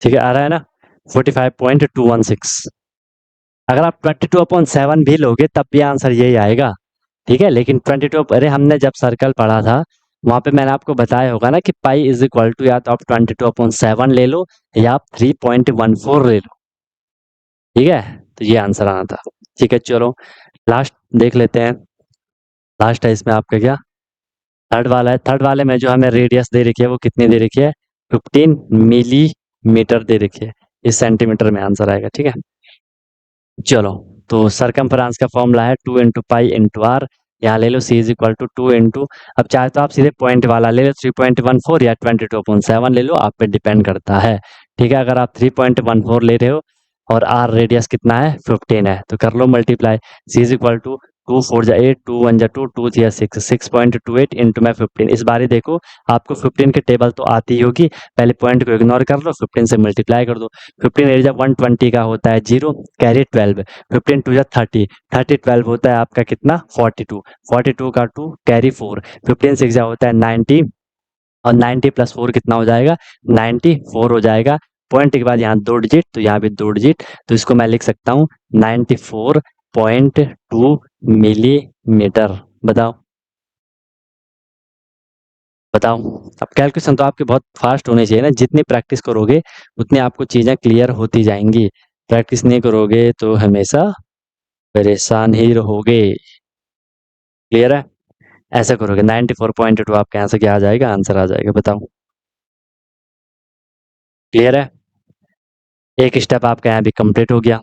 ठीक है, आ रहा है ना 45.216। अगर आप 22/7 भी लोगे तब भी आंसर यही आएगा। ठीक है, लेकिन 22, अरे हमने जब सर्कल पढ़ा था वहां पे मैंने आपको बताया होगा ना कि पाई इज इक्वल टू या तो आप 22/7 ले लो या आप 3.14 ले लो। ठीक है, तो ये आंसर आना था। ठीक है, चलो लास्ट देख लेते हैं। लास्ट है इसमें आपका क्या, थर्ड वाला है। थर्ड वाले में जो हमें रेडियस दे रखी है वो कितनी दे रखी है 15 मिलीमीटर दे रखी है, इस सेंटीमीटर में आंसर आएगा। ठीक है, चलो, तो सरकमफ्रेंस का फॉर्मूला है 2 इंटू पाई इंटू आर। यहाँ ले लो C is equal to 2 into, अब चाहे तो आप सीधे पॉइंट वाला ले लो 3.14 या 22/7 ले लो, आप पे डिपेंड करता है। ठीक है, अगर आप 3.14 ले रहे हो और आर रेडियस कितना है 15 है, तो कर लो multiply. C is equal to 2 4 जा 8, 2 1 जा 2, 2 3 जा 6, 6.28 इंटू में 15। इस बार देखो आपको 15 की टेबल तो आती ही होगी, पहले पॉइंट को इग्नोर कर लो, 15 से मल्टीप्लाई कर दो। 15 एरिया 120 का होता है 0, कैरी 12, 15 2 जा 30, 30 12 होता है आपका कितना 42, 42 का 2 कैरी 4, 15 6 जा होता है 90, और 90 प्लस 4 कितना हो जाएगा 94 हो जाएगा। पॉइंट के बाद यहाँ 2 डिजिट, तो यहाँ भी 2 डिजिट, तो इसको मैं लिख सकता हूँ 94.2 मिलीमीटर। बताओ, बताओ। अब कैलकुलेशन तो आपकी बहुत फास्ट होनी चाहिए ना, जितनी प्रैक्टिस करोगे उतनी आपको चीज़ें क्लियर होती जाएंगी। प्रैक्टिस नहीं करोगे तो हमेशा परेशान ही रहोगे। क्लियर है? ऐसा करोगे 94.2 आपके यहाँ से क्या आ जाएगा, आंसर आ जाएगा। बताओ क्लियर है? एक स्टेप आपका यहाँ भी कंप्लीट हो गया।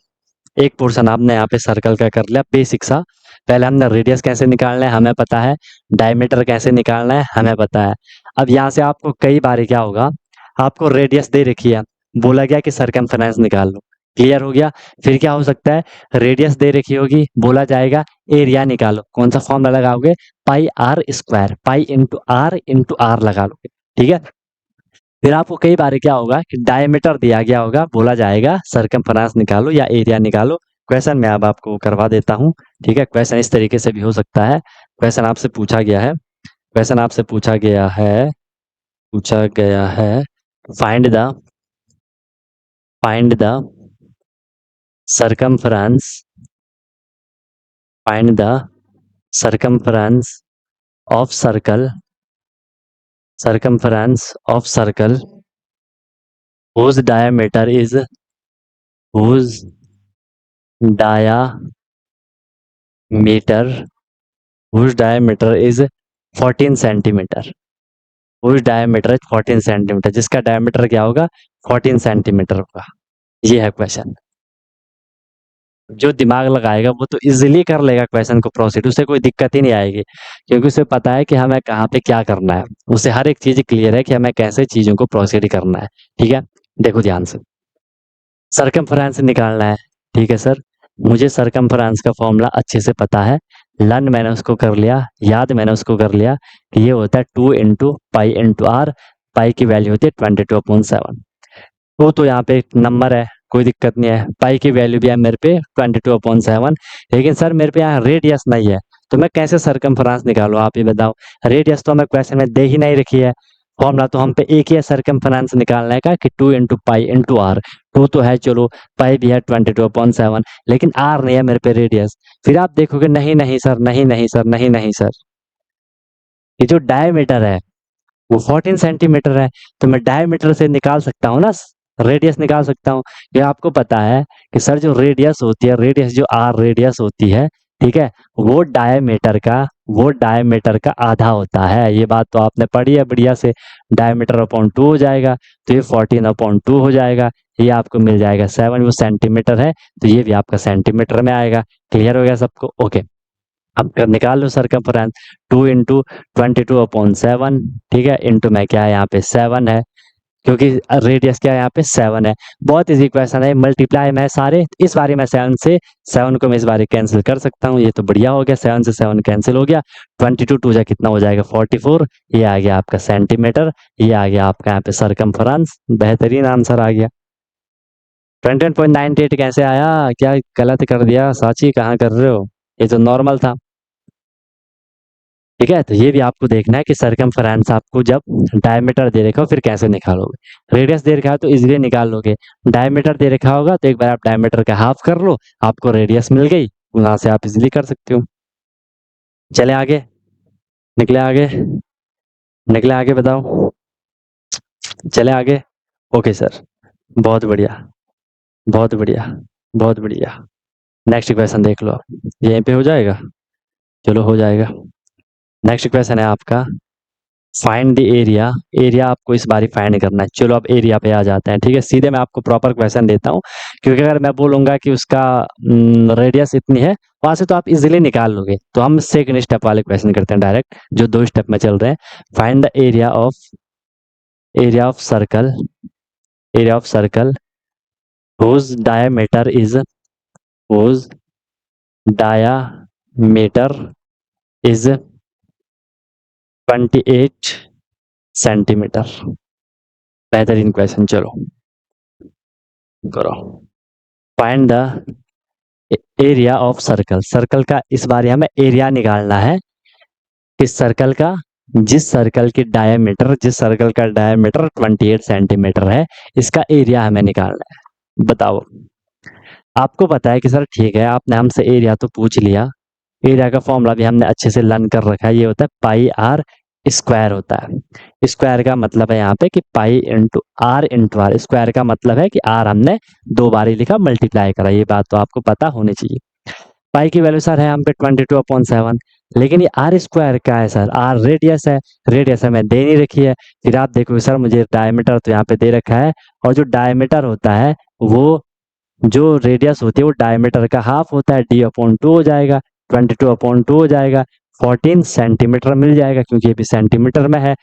एक पोर्शन आपने यहाँ पे सर्कल का कर लिया बेसिक सा। पहले हमने रेडियस कैसे निकालना है हमें पता है, डायमीटर कैसे निकालना है हमें पता है। अब यहाँ से आपको कई बार क्या होगा, आपको रेडियस दे रखी है, बोला गया कि सरकमफ्रेंस निकाल लो। क्लियर हो गया? फिर क्या हो सकता है, रेडियस दे रखी होगी, बोला जाएगा एरिया निकालो। कौन सा फॉर्मूला लगाओगे, pi R square, pi into R लगा लोगे। ठीक है? फिर आपको कई बार क्या होगा कि डायमीटर दिया गया होगा, बोला जाएगा सरकमफ्रेंस निकालो या एरिया निकालो। क्वेश्चन मैं अब आपको करवा देता हूँ। ठीक है? क्वेश्चन इस तरीके से भी हो सकता है। क्वेश्चन आपसे पूछा गया है, क्वेश्चन आपसे पूछा गया है find the find the circumference find the circumference of circle whose diameter is whose diameter whose diameter is 14 centimetre. whose diameter is 14 centimetre, जिसका डायमीटर क्या होगा, 14 सेंटीमीटर होगा। ये है क्वेश्चन। जो दिमाग लगाएगा वो तो इजीली कर लेगा क्वेश्चन को प्रोसीड, उसे कोई दिक्कत ही नहीं आएगी, क्योंकि उसे पता है कि हमें कहाँ पे क्या करना है। उसे हर एक चीज क्लियर है कि हमें कैसे चीजों को प्रोसीड करना है। ठीक है? देखो ध्यान से, सरकमफ्रेंस निकालना है। ठीक है सर, मुझे सरकमफ्रेंस का फॉर्मूला अच्छे से पता है, लर्न मैंने उसको कर लिया, याद मैंने उसको कर लिया कि ये होता है 2 × पाई × आर। पाई की वैल्यू होती है 22/7। तो यहाँ पे एक नंबर है, कोई दिक्कत नहीं है। पाई की वैल्यू भी है मेरे पे 22/7। लेकिन सर मेरे पे यहाँ रेडियस नहीं है, तो मैं कैसे सरकमफ्रेंस निकालूं, आप ये बताओ। रेडियस तो हमें क्वेश्चन में दे ही नहीं रखी है। फॉर्मूला तो हम पे एक ही है सरकमफ्रेंस निकालने का कि 2 × पाई × आर। टू तो है, चलो, पाई भी है 22/7, लेकिन आर नहीं है मेरे पे रेडियस। फिर आप देखोगे नहीं नहीं सर, नहीं नहीं सर, नहीं नहीं सर, ये जो डायमीटर है वो 14 सेंटीमीटर है, तो मैं डायमीटर से निकाल सकता हूँ ना, रेडियस निकाल सकता हूँ। ये आपको पता है कि सर जो रेडियस होती है, रेडियस जो आर रेडियस होती है, ठीक है, वो डायमीटर का आधा होता है। ये बात तो आपने पढ़ी है बढ़िया से। डायमीटर अपॉन 2 हो जाएगा, तो ये 14/2 हो जाएगा। ये आपको मिल जाएगा 7, वो सेंटीमीटर है, तो ये भी आपका सेंटीमीटर में आएगा। क्लियर हो गया सबको? ओके। अब निकाल लो सरकमफ्रेंस। 2 × 22/7, ठीक है, इंटू में क्या है यहाँ पे 7 है, क्योंकि रेडियस क्या है यहाँ पे 7 है। बहुत इजी क्वेश्चन है, मल्टीप्लाई में सारे। इस बारी मैं 7 से 7 को मैं इस बारी कैंसिल कर सकता हूँ, ये तो बढ़िया हो गया, 7 से 7 कैंसिल हो गया। 22 2 जा कितना हो जाएगा 44। ये आ गया आपका सेंटीमीटर, ये आ गया आपका यहाँ पे सरकमफ्रेंस। बेहतरीन आंसर आ गया। 21.98 कैसे आया, क्या गलत कर दिया साची, कहाँ कर रहे हो, ये तो नॉर्मल था। ठीक है, तो ये भी आपको देखना है कि सरकमफ्रेंस आपको जब डायमीटर दे रखा हो फिर कैसे निकालोगे। रेडियस दे रखा है तो इजीली निकाल लोगे। डायमीटर दे रखा होगा तो एक बार आप डायमीटर का हाफ कर लो, आपको रेडियस मिल गई, वहां से आप इजीली कर सकते हो। चले आगे, निकले आगे, निकले आगे, बताओ, चले आगे। ओके सर, बहुत बढ़िया, बहुत बढ़िया, बहुत बढ़िया। नेक्स्ट क्वेश्चन देख लो, यहीं पे हो जाएगा, चलो हो जाएगा। नेक्स्ट क्वेश्चन है आपका, फाइंड द एरिया। एरिया आपको इस बारी फाइंड करना है। चलो अब एरिया पे आ जाते हैं। ठीक है, सीधे मैं आपको प्रॉपर क्वेश्चन देता हूँ, क्योंकि अगर मैं बोलूंगा कि उसका रेडियस इतनी है, वहां से तो आप इजीली निकाल लोगे। तो हम सेकंड स्टेप वाले क्वेश्चन करते हैं डायरेक्ट, जो 2 स्टेप में चल रहे हैं। Find the area of circle whose diameter is whose diameter is 28 centimetre. बेहतरीन क्वेश्चन, चलो करो। Find the area of circle. Circle का इस बार हमें एरिया निकालना है, इस सर्कल का, जिस सर्कल का डायमीटर 28 सेंटीमीटर है, इसका एरिया हमें निकालना है। बताओ। आपको पता है कि सर ठीक है, आपने हमसे एरिया तो पूछ लिया, एरिया का फॉर्मूला भी हमने अच्छे से लर्न कर रखा है, ये होता है पाई आर स्क्वायर होता है। स्क्वायर का मतलब है यहाँ पे कि पाई इंटू आर। स्क्वायर का मतलब है कि आर हमने 2 बार ही लिखा, मल्टीप्लाई करा। ये बात तो आपको पता होनी चाहिए। पाई की वैल्यू सर है हम पे 22/7, लेकिन ये आर स्क्वायर क्या है सर? आर रेडियस है। रेडियस हमें दे नहीं रखी है। फिर आप देखो सर मुझे डायमीटर तो यहाँ पे दे रखा है, और जो डायमीटर होता है वो, जो रेडियस होती है वो डायमीटर का हाफ होता है, d/2 हो जाएगा, 22/2 हो जाएगा, 14 सेंटीमीटर मिल जाएगा, क्योंकि ये भी सेंटीमीटर में है।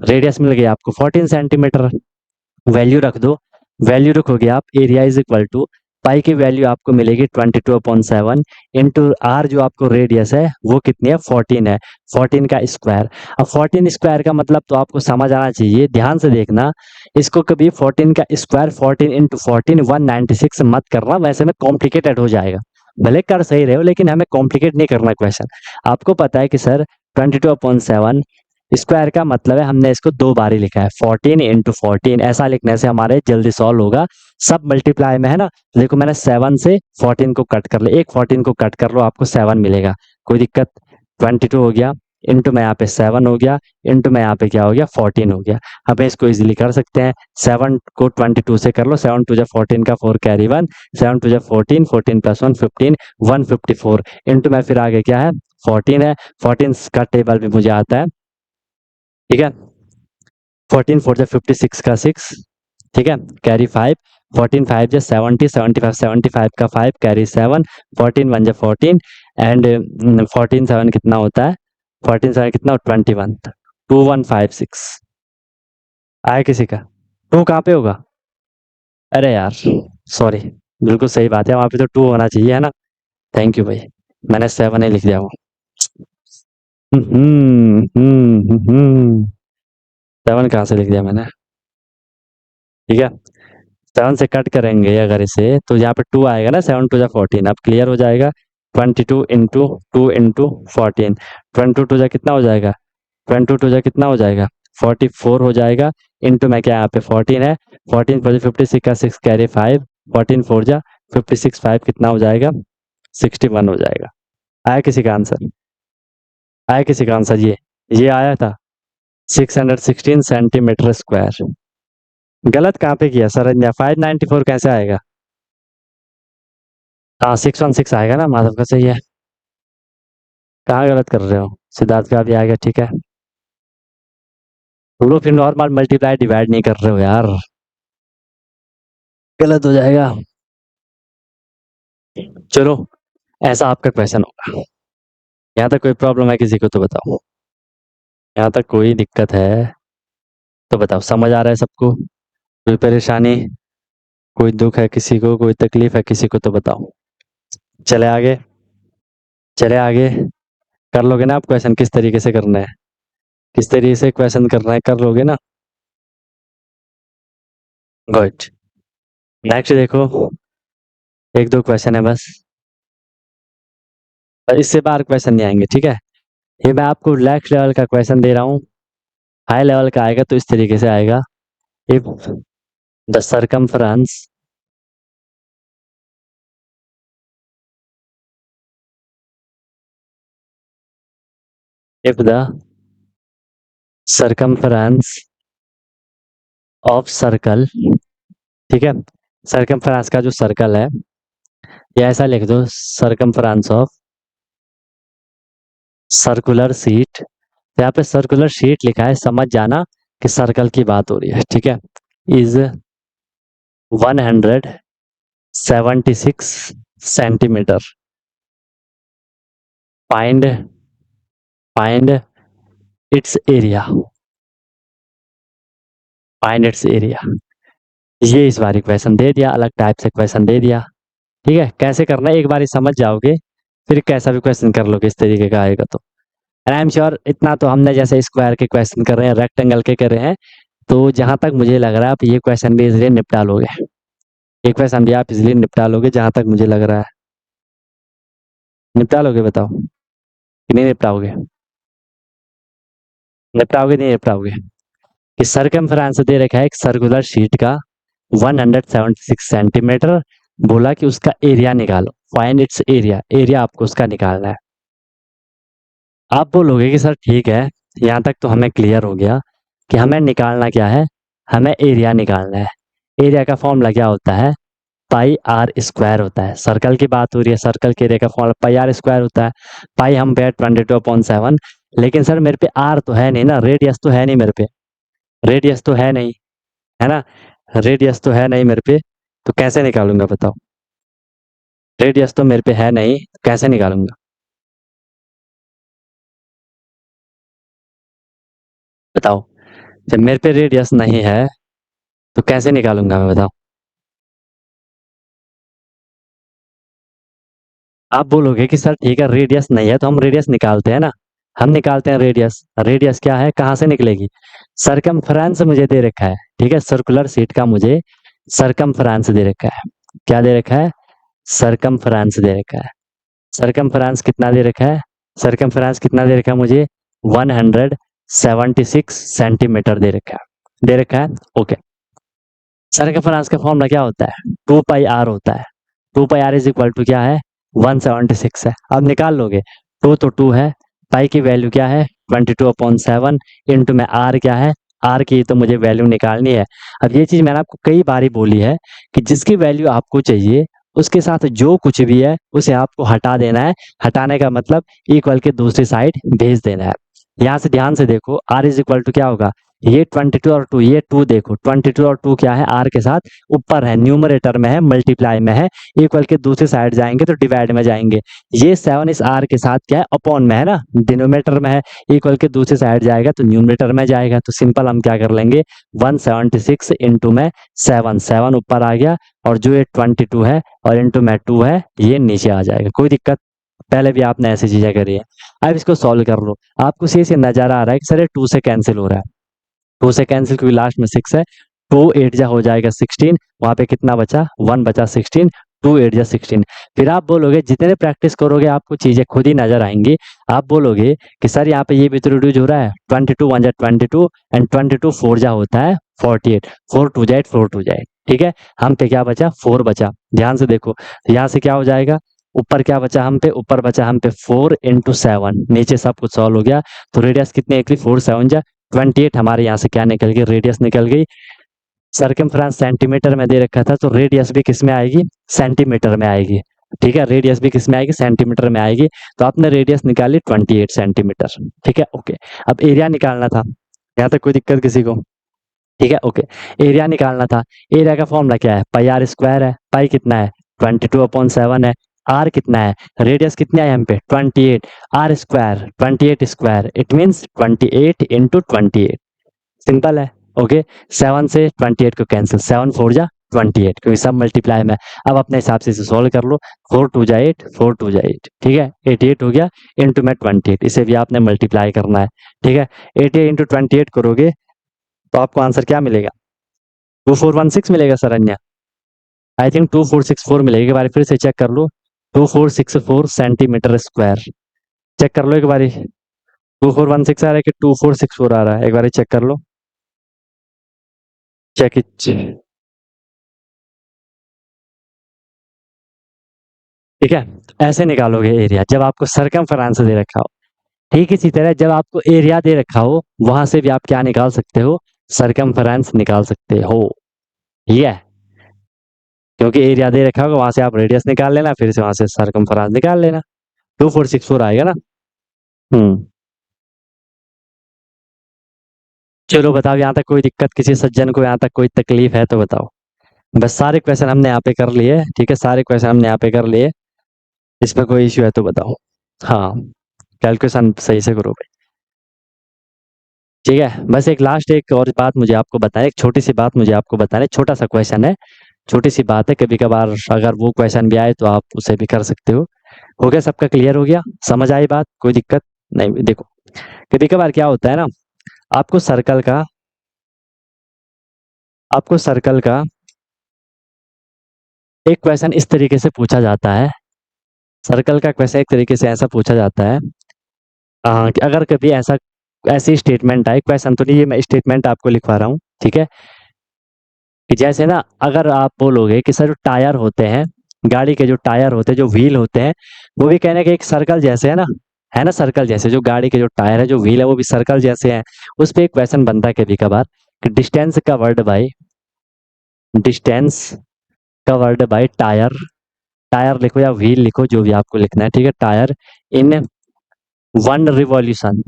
रेडियस मिल गई आपको 14 सेंटीमीटर। वैल्यू रख दो। वैल्यू रखोगे आप, एरिया इज इक्वल टू पाई की वैल्यू आपको मिलेगी 22/7 इंटू आर, जो आपको रेडियस है वो कितनी है? 14 है। 14 का स्क्वायर। अब 14 स्क्वायर का मतलब तो आपको समझ आना चाहिए, ध्यान से देखना। इसको कभी 14 का स्क्वायर 14 इंटू 14 196 मत करना, वैसे में कॉम्प्लिकेटेड हो जाएगा। भले कर सही रहे हो, लेकिन हमें कॉम्प्लिकेट नहीं करना क्वेश्चन। आपको पता है कि सर 22/7 स्क्वायर का मतलब है हमने इसको 2 बार ही लिखा है, 14 इंटू 14। ऐसा लिखने से हमारे जल्दी सॉल्व होगा। सब मल्टीप्लाई में है ना। देखो मैंने 7 से 14 को कट कर लिया, एक 14 को कट कर लो, आपको 7 मिलेगा, कोई दिक्कत। 22 हो गया, इंटू में यहाँ पे 7 हो गया, इंटू में यहाँ पे क्या हो गया? 14 हो गया। अब इसको इजीली कर सकते हैं। 7 को 22 से कर लो, 7 2 14 का 4 कैरी 1, 7 2 14, 14 प्लस 1 15, 154 इंटू में फिर आगे क्या है? 14 है। 14 का टेबल भी मुझे आता है, ठीक है। 14 4 56 का 6, ठीक है, कैरी 5, 14 5 70, 75 75 का 5 कैरी 7, 14 1 14 एंड 14 7 कितना होता है? 14 7 कितना? 21, 2156 आया किसी का? टू कहाँ पे होगा? अरे यार सॉरी, बिल्कुल सही बात है, वहाँ पे तो 2 होना चाहिए, है ना। थैंक यू भाई, मैंने 7 ही लिख दिया वो। 7 कहाँ से लिख दिया मैंने? ठीक है, 7 से कट करेंगे अगर इसे, तो यहाँ पे 2 आएगा ना, 7 2 14। अब क्लियर हो जाएगा। 22 इंटू 2 इंटू 14, 22 जा कितना हो जाएगा? 22 जा कितना हो जाएगा? 44 हो जाएगा। इंटू में क्या यहाँ पे 14 है, 14 4 56 का 6 कैरी 5, 14 4 जा 56 5 कितना हो जाएगा? 61 हो जाएगा। आया किसी का आंसर? आया किसी का आंसर? ये आया था 616 सेंटीमीटर स्क्वायर। गलत कहाँ पे किया सर? 594 कैसे आएगा? हाँ 616 आएगा ना, माधव का सही है। कहाँ गलत कर रहे हो? सिद्धार्थ का भी आएगा, ठीक है। तो फिर नॉर्मल मल्टीप्लाई डिवाइड नहीं कर रहे हो यार, गलत हो जाएगा। चलो, ऐसा आपका क्वेश्चन होगा। यहाँ तक कोई प्रॉब्लम है किसी को तो बताओ। यहाँ तक कोई दिक्कत है तो बताओ। समझ आ रहा है सबको? कोई परेशानी, कोई दुख है किसी को, कोई तकलीफ है किसी को तो बताओ। चले आगे, चले आगे। कर लोगे ना आप क्वेश्चन? किस तरीके से करना है, किस तरीके से क्वेश्चन करना है, कर लोगे ना? गुड। नेक्स्ट देखो, एक दो क्वेश्चन है बस, और इससे बाहर क्वेश्चन नहीं आएंगे, ठीक है। ये मैं आपको नेक्स्ट लेवल का क्वेश्चन दे रहा हूँ। हाई लेवल का आएगा तो इस तरीके से आएगा। If the circumference if the circumference of circle, ठीक है, सरकमफ्रेंस का जो सर्कल है, या ऐसा लिख दो सरकमफ्रेंस ऑफ सर्कुलर शीट। यहाँ पे सर्कुलर शीट लिखा है, समझ जाना कि सर्कल की बात हो रही है, ठीक है। Is 176 centimetre. Find find its area, find its area. ये इस बार क्वेश्चन दे दिया, अलग टाइप से क्वेश्चन दे दिया, ठीक है। कैसे करना है एक बार समझ जाओगे, फिर कैसा भी क्वेश्चन कर लोगे इस तरीके का आएगा तो। आई एम श्योर इतना तो हमने जैसे स्क्वायर के क्वेश्चन कर रहे हैं, रेक्टेंगल के कर रहे हैं, तो जहां तक मुझे लग रहा है आप ये क्वेश्चन भी इजिली निपटा लोगे। ये क्वेश्चन भी आप इजिली निपटा लोगे जहां तक मुझे लग रहा है। निपटा लोगे? बताओ कि नहीं निपटाओगे? निपटाओगे नहीं निपटाओगे? कि सरकमफ्रेंस दे रखा है एक सर्कुलर शीट का 176 सेंटीमीटर, बोला कि उसका एरिया निकालो, फाइंड इट्स एरिया। एरिया आपको उसका निकालना है। आप बोलोगे कि सर ठीक है, यहाँ तक तो हमें क्लियर हो गया कि हमें निकालना क्या है, हमें एरिया निकालना है। एरिया का फॉर्मूला क्या होता है, पाई आर स्क्वायर होता है। सर्कल की बात हो रही है, सर्कल के एरिया का फॉर्मूला पाई आर स्क्वायर होता है। पाई हम पे 22/7, लेकिन सर मेरे पे आर तो है नहीं ना, रेडियस तो है नहीं मेरे पे, रेडियस तो है नहीं, है ना, रेडियस तो है नहीं मेरे पे, तो कैसे निकालूंगा बताओ, रेडियस तो मेरे पे है नहीं, कैसे निकालूंगा बताओ। जब मेरे पे रेडियस नहीं है तो कैसे निकालूंगा मैं बताओ। आप बोलोगे कि सर ठीक है रेडियस नहीं है तो हम रेडियस निकालते हैं ना, हम निकालते हैं रेडियस। रेडियस क्या है, कहाँ से निकलेगी, सरकमफ्रेंस मुझे दे रखा है, ठीक है, सर्कुलर सीट का मुझे सरकमफ्रेंस दे रखा है। क्या दे रखा है, सरकमफ्रेंस दे रखा है। सरकमफ्रेंस कितना दे रखा है, सरकमफ्रेंस कितना दे रखा है मुझे, 176 सेंटीमीटर दे रखा है, दे रखा है। ओके, सरकमफ्रेंस का फॉर्मूला क्या होता है, 2 पाई आर होता है। 2 pi are is equal to क्या है, 176 है। अब निकाल लोगे, टू तो टू है, पाई की वैल्यू क्या है 22/7, इंटू में आर क्या है, आर की तो मुझे वैल्यू निकालनी है। अब ये चीज मैंने आपको कई बारी बोली है कि जिसकी वैल्यू आपको चाहिए उसके साथ जो कुछ भी है उसे आपको हटा देना है। हटाने का मतलब इक्वल के दूसरी साइड भेज देना है। यहाँ से ध्यान से देखो, आर इज इक्वल टू क्या होगा, ये 22 और 2, ये 2 देखो 22 और 2 क्या है, आर के साथ ऊपर है, न्यूमरेटर में है, मल्टीप्लाई में है, इक्वल के दूसरी साइड जाएंगे तो डिवाइड में जाएंगे। ये 7 इस आर के साथ क्या है, अपॉन में है ना, डिनोमिनेटर में है, इक्वल के दूसरी साइड जाएगा तो न्यूमरेटर में जाएगा। तो सिंपल हम क्या कर लेंगे, 176 इंटू में 7, 7 ऊपर आ गया, और जो ये 22 है और इंटू में 2 है ये नीचे आ जाएगा। कोई दिक्कत, पहले भी आपने ऐसी चीजें करी है। अब इसको सॉल्व कर लो, आपको से नजर आ रहा है कि सर ये 2 से कैंसिल हो रहा है, 2 से कैंसिल क्योंकि लास्ट में 6 है, 2 8 जा हो जाएगा 16, वहां पे कितना बचा 1 बचा 16, 2 8 जा 16। फिर आप बोलोगे जितने प्रैक्टिस करोगे आपको चीजें खुद ही नजर आएंगी। आप बोलोगे कि सर यहाँ पे ये भी तो रिड्यूस हो रहा है, 22 1 जा 22 एंड 22 4 जा होता है 48, 4 2 जा 8, 4 2 जा 8, ठीक है। हम पे क्या बचा 4 बचा, ध्यान से देखो, यहाँ से क्या हो जाएगा, ऊपर क्या बचा हम पे, ऊपर बचा हम पे 4 इंटू 7, नीचे सब कुछ सॉल्व हो गया। तो रेडियस कितनी निकली, 4 7 जा 28, हमारे यहाँ से क्या निकल गई, रेडियस निकल गई। सर्कमफ्रेंस सेंटीमीटर में दे रखा था तो रेडियस भी किस में आएगी, सेंटीमीटर में आएगी, ठीक है, रेडियस भी किस में आएगी, सेंटीमीटर में आएगी। तो आपने रेडियस निकाली 28 सेंटीमीटर, ठीक है। ओके, अब एरिया निकालना था, यहाँ तक कोई दिक्कत किसी को, ठीक है। ओके, एरिया निकालना था, एरिया का फॉर्मूला क्या है, पाई आर स्क्वायर है, पाई कितना है 22/7 है, आर कितना है, रेडियस कितनी है हम पे 28, R square 28 square, it means 28 into 28, simple है। ओके, 7 से 28 को कैंसिल, 7 4 जा 28, क्योंकि सब मल्टीप्लाई में। अब अपने हिसाब से इसे सोल्व कर लो, 4 2 जा 8, 4 2 जा 8, ठीक है, 88 हो गया इंटू में 28, इसे भी आपने मल्टीप्लाई करना है, ठीक है। 88 इंटू 28 करोगे तो आपको आंसर क्या मिलेगा, 2416 मिलेगा सरन्या, आई थिंक 2464 मिलेगी। एक बार फिर से चेक कर लो, 2464 सेंटीमीटर स्क्वायर, चेक कर लो एक बारी, 2416 आ रहा है कि 2464 आ रहा है, एक बार चेक कर लो, चेक इट, ठीक है। ऐसे निकालोगे एरिया जब आपको सरकमफ्रेंस दे रखा हो। ठीक इसी तरह जब आपको एरिया दे रखा हो वहां से भी आप क्या निकाल सकते हो, सरकमफ्रेंस निकाल सकते हो, ठीक है, क्योंकि एरिया दे रखा होगा वहां से आप रेडियस निकाल लेना, फिर से वहां से सरकमफ्रेंस निकाल लेना, 2464 आएगा ना। हम्म, चलो बताओ, यहाँ तक कोई दिक्कत, किसी सज्जन को यहाँ तक कोई तकलीफ है तो बताओ। बस सारे क्वेश्चन हमने यहाँ पे कर लिए, ठीक है, सारे क्वेश्चन हमने यहाँ पे कर लिए, इसमें कोई इश्यू है तो बताओ। हाँ, कैलकुलेशन सही से करो भाई, ठीक है। बस एक लास्ट एक और बात मुझे आपको बताएं, एक छोटी सी बात मुझे आपको बताना है, छोटा सा क्वेश्चन है, छोटी सी बात है, कभी कभार अगर वो क्वेश्चन भी आए तो आप उसे भी कर सकते हो गया, सबका क्लियर हो गया, समझ आई बात, कोई दिक्कत नहीं। देखो कभी कभार क्या होता है ना, आपको सर्कल का आपको सर्कल का एक क्वेश्चन इस तरीके से पूछा जाता है, सर्कल का क्वेश्चन एक तरीके से ऐसा पूछा जाता है, कि अगर कभी ऐसा ऐसी स्टेटमेंट आए, क्वेश्चन तो नहीं, ये मैं स्टेटमेंट आपको लिखवा रहा हूँ, ठीक है, कि जैसे ना अगर आप बोलोगे कि सर जो टायर होते हैं, गाड़ी के जो टायर होते हैं, जो व्हील होते हैं, वो भी कहने के एक सर्कल जैसे है ना, है ना, सर्कल जैसे। जो गाड़ी के जो टायर है, जो व्हील है, वो भी सर्कल जैसे हैं। उस पे एक क्वेश्चन बनता है कभी कभार कि distance covered by tyre. Tyre लिखो या व्हील लिखो, जो भी आपको लिखना है, ठीक है। Tyre in one revolution,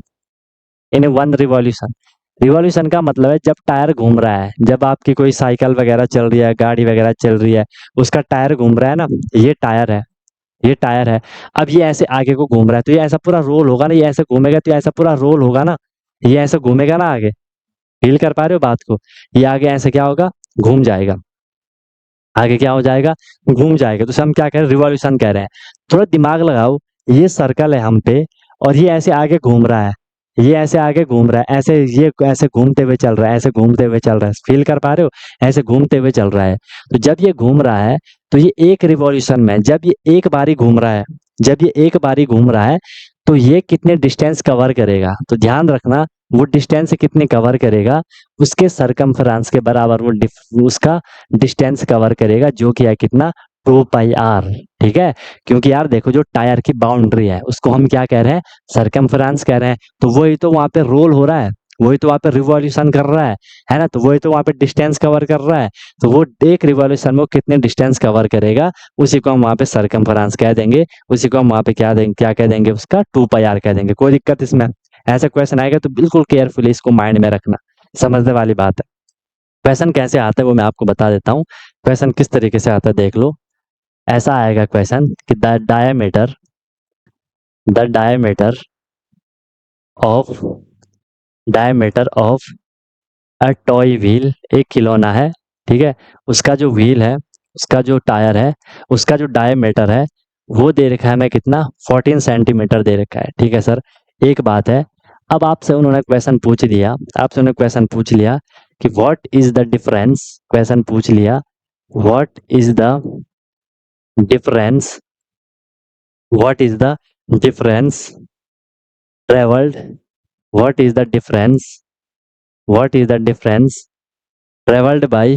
in one revolution. Revolution का मतलब है जब टायर घूम रहा है, जब आपकी कोई साइकिल वगैरह चल रही है, गाड़ी वगैरह चल रही है, उसका टायर घूम रहा है ना, ये टायर है, ये टायर है। अब ये ऐसे आगे को घूम रहा है, तो ये ऐसा पूरा रोल होगा ना, ये ऐसे घूमेगा तो ये ऐसा पूरा रोल होगा ना, ये ऐसे घूमेगा ना आगे। फील कर पा रहे हो बात को? ये आगे ऐसे क्या होगा, घूम जाएगा। आगे क्या हो जाएगा, घूम जाएगा। तो हम क्या कह रहे हैं, रिवॉल्यूशन कह रहे हैं। थोड़ा दिमाग लगाओ, ये सर्कल है हम पे, और ये ऐसे आगे घूम रहा है, ये ऐसे आगे घूम रहा है, ऐसे ये ऐसे घूमते हुए चल रहा है, ऐसे घूमते हुए चल रहा है। फील कर पा रहे हो? ऐसे घूमते हुए चल रहा है। तो जब ये घूम रहा है, तो ये एक रिवॉल्यूशन में, जब ये एक बारी घूम रहा है, जब ये एक बारी घूम रहा है, तो ये कितने डिस्टेंस कवर करेगा? तो ध्यान रखना, वो डिस्टेंस कितने कवर करेगा, उसके सरकमफ्रेंस के बराबर वो उसका डिस्टेंस कवर करेगा, जो कि है कितना, 2 पाई आर। ठीक है, क्योंकि यार देखो, जो टायर की बाउंड्री है उसको हम क्या कह रहे हैं, सरकमफ्रेंस कह रहे हैं। तो वही तो वहां पे रोल हो रहा है, वही तो वहां पे रिवॉल्यूशन कर रहा है ना, तो वही तो वहां पे डिस्टेंस कवर कर रहा है। तो वो एक रिवॉल्यूशन में वो कितने डिस्टेंस कवर करेगा, उसी को हम वहां पे सरकमफ्रेंस कह देंगे। उसी को हम वहां पे क्या देंगे, क्या कह देंगे, उसका 2 पाई आर कह देंगे। कोई दिक्कत इसमें? ऐसा क्वेश्चन आएगा तो बिल्कुल केयरफुली इसको माइंड में रखना, समझने वाली बात है। क्वेश्चन कैसे आता है वो मैं आपको बता देता हूँ। क्वेश्चन किस तरीके से आता है देख लो। ऐसा आएगा क्वेश्चन कि the of diameter of a toy wheel, एक खिलौना है, ठीक है। उसका जो व्हील है, उसका जो टायर है, उसका जो डायमीटर है, वो दे रखा है हमें कितना, 14 सेंटीमीटर दे रखा है। ठीक है सर, एक बात है। अब आपसे उन्होंने क्वेश्चन पूछ लिया, आपसे उन्होंने क्वेश्चन पूछ लिया कि what is the difference, question पूछ लिया what is the difference, what is the difference travelled, what is the difference, what is the difference travelled by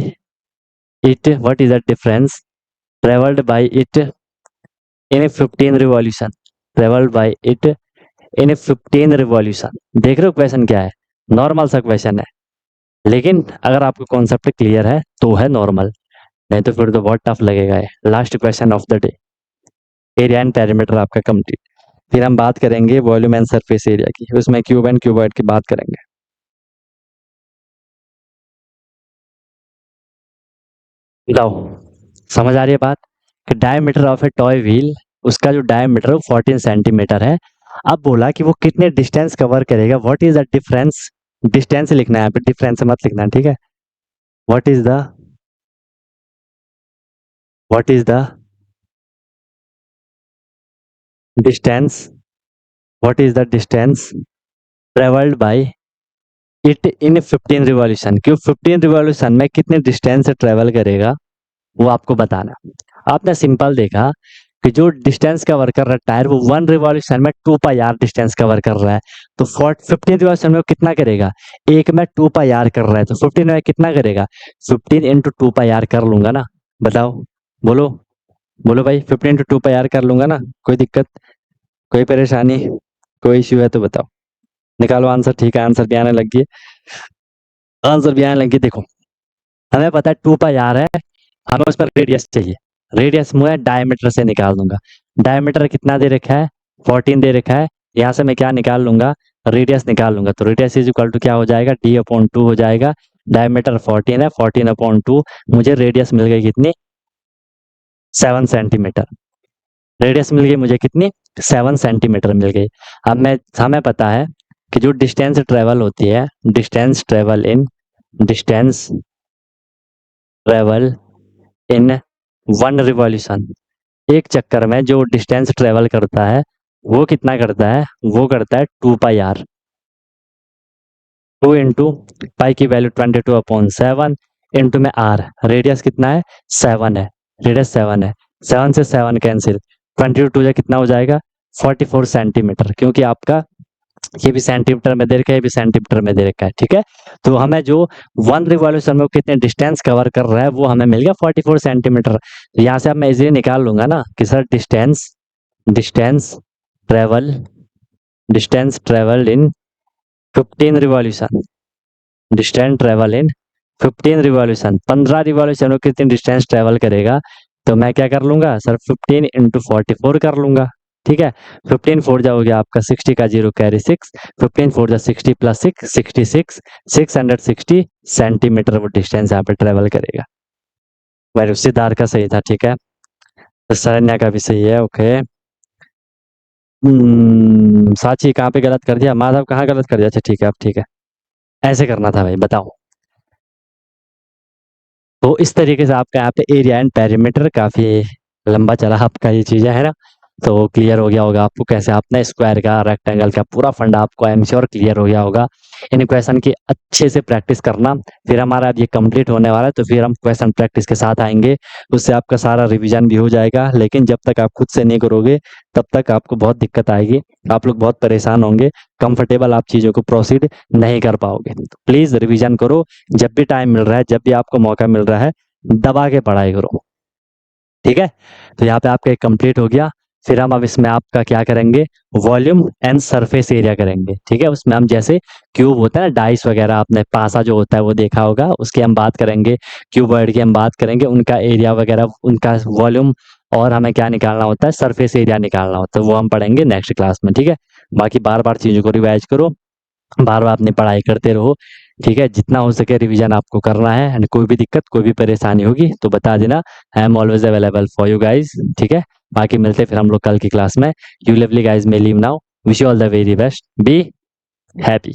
it, what is the difference travelled by it in 15 revolution, travelled by it in 15 revolution. देख रहे हो question क्या है, normal सा question है। लेकिन अगर आपको कॉन्सेप्ट क्लियर है तो है नॉर्मल, नहीं तो फिर तो बहुत टफ लगेगा। है last question of the day, area and perimeter आपका कंप्लीट। फिर हम बात करेंगे वॉल्यूम एंड सरफेस एरिया की, उसमें क्यूब एंड क्यूबॉइड की बात करेंगे। लाओ, समझ आ रही है बात कि diameter of A toy wheel, उसका जो डायमीटर है 14 सेंटीमीटर है। अब बोला कि वो कितने डिस्टेंस कवर करेगा, what is the difference, distance लिखना है यहाँ पे, डिफरेंस मत लिखना, ठीक है। What is the, what is the distance, what is the distance travelled by it in 15 revolution, क्यों 15 रिवॉल्यूशन में कितने डिस्टेंस ट्रेवल करेगा वो आपको बताना। आपने सिंपल देखा कि जो डिस्टेंस कवर कर रहा है टायर, वो 1 रिवॉल्यूशन में 2 पाई आर डिस्टेंस कवर कर रहा है। तो 15 रिवॉल्यूशन में वो कितना करेगा, एक में 2 पाई आर कर रहा है, तो 15 में कितना करेगा, 15 इंटू 2 पाई आर कर लूंगा ना। बताओ, बोलो, बोलो भाई, 15 इंटू 2 पाई आर कर लूंगा ना। कोई दिक्कत, कोई परेशानी, कोई इश्यू है तो बताओ, निकालो आंसर। ठीक है, आंसर भी आने लग गई, आंसर भी आने लग गई। देखो, हमें पता है 2 पाई आर है, हमें उस पर रेडियस चाहिए। रेडियस मुझे डायमीटर से निकाल दूंगा। डायमीटर कितना दे रखा है, 14 दे रखा है। यहाँ से मैं क्या निकाल लूंगा, रेडियस निकाल लूंगा। तो रेडियस इज इक्वल टू क्या हो जाएगा, d/2 हो जाएगा। डायमीटर 14 है, 14/2, मुझे रेडियस मिल गई कितनी, 7 सेंटीमीटर। रेडियस मिल गई मुझे कितनी, 7 सेंटीमीटर मिल गई। अब मैं, हमें पता है कि जो डिस्टेंस ट्रेवल होती है, डिस्टेंस ट्रेवल इन 1 रिवॉल्यूशन, एक चक्कर में जो डिस्टेंस ट्रेवल करता है वो कितना करता है, वो करता है 2 पाई आर। 2 इंटू पाई की वैल्यू 22/7 इंटू में आर, रेडियस कितना है, 7 है, रेडियस 7 है। 7 से 7 कैंसिल, 22 से कितना हो जाएगा, 44 सेंटीमीटर, क्योंकि आपका ये भी सेंटीमीटर में दे रखा है, ये भी सेंटीमीटर में दे रखा है। ठीक है, तो हमें जो 1 रिवॉल्यूशन में वो कितने डिस्टेंस कवर कर रहा है वो हमें मिल गया 44 सेंटीमीटर। तो यहाँ से अब मैं इजीली निकाल लूंगा ना कि sir distance, distance travel distance travelled in 15 revolution, distance travel in 15 revolution, 15 revolution को कितनी डिस्टेंस ट्रेवल करेगा, तो मैं क्या कर लूंगा सर 15 इंटू 44 कर लूंगा, ठीक है। 15 4 जा हो गया आपका 60 का 0 कैरी 6, 15 4 जा 60 प्लस 6 66, 660 सेंटीमीटर वो डिस्टेंस यहाँ पे ट्रेवल करेगा। भाई सिद्धार्थ का सही था, ठीक है। तो शरण्या का भी सही है, ओके। साची कहाँ पे गलत कर दिया, माधव कहाँ गलत कर दिया, अच्छा ठीक है, अब ठीक है, ऐसे करना था भाई, बताओ। तो इस तरीके से आपका यहाँ पे एरिया एंड पेरीमीटर काफी लंबा चला आपका, ये चीजें है ना। तो क्लियर हो गया होगा आपको कैसे आपने स्क्वायर का रेक्टेंगल का पूरा फंडा आपको आई एम श्योर क्लियर हो गया होगा। इन क्वेश्चन की अच्छे से प्रैक्टिस करना, फिर हमारा अब ये कंप्लीट होने वाला है तो फिर हम क्वेश्चन प्रैक्टिस के साथ आएंगे, उससे आपका सारा रिवीजन भी हो जाएगा। लेकिन जब तक आप खुद से नहीं करोगे तब तक आपको बहुत दिक्कत आएगी, आप लोग बहुत परेशान होंगे, कंफर्टेबल आप चीज़ों को प्रोसीड नहीं कर पाओगे। तो प्लीज़ रिविजन करो, जब भी टाइम मिल रहा है, जब भी आपको मौका मिल रहा है, दबा के पढ़ाई करो, ठीक है। तो यहाँ पे आपका एक कंप्लीट हो गया। फिर हम अब इसमें आपका क्या करेंगे, वॉल्यूम एंड सरफेस एरिया करेंगे, ठीक है। उसमें हम जैसे क्यूब होता है ना, डाइस वगैरह आपने पासा जो होता है वो देखा होगा, उसकी हम बात करेंगे, क्यूबॉइड की हम बात करेंगे, उनका एरिया वगैरह, उनका वॉल्यूम, और हमें क्या निकालना होता है, सरफेस एरिया निकालना होता है, वो हम पढ़ेंगे नेक्स्ट क्लास में, ठीक है। बाकी बार बार चीज़ों को रिवाइज करो, बार बार अपनी पढ़ाई करते रहो, ठीक है। जितना हो सके रिवीजन आपको करना है, एंड कोई भी दिक्कत कोई भी परेशानी होगी तो बता देना, I am always available for you guys, ठीक है। बाकी मिलते हैं फिर हम लोग कल की क्लास में। You lovely guys may leave now, wish you all the very best, be happy,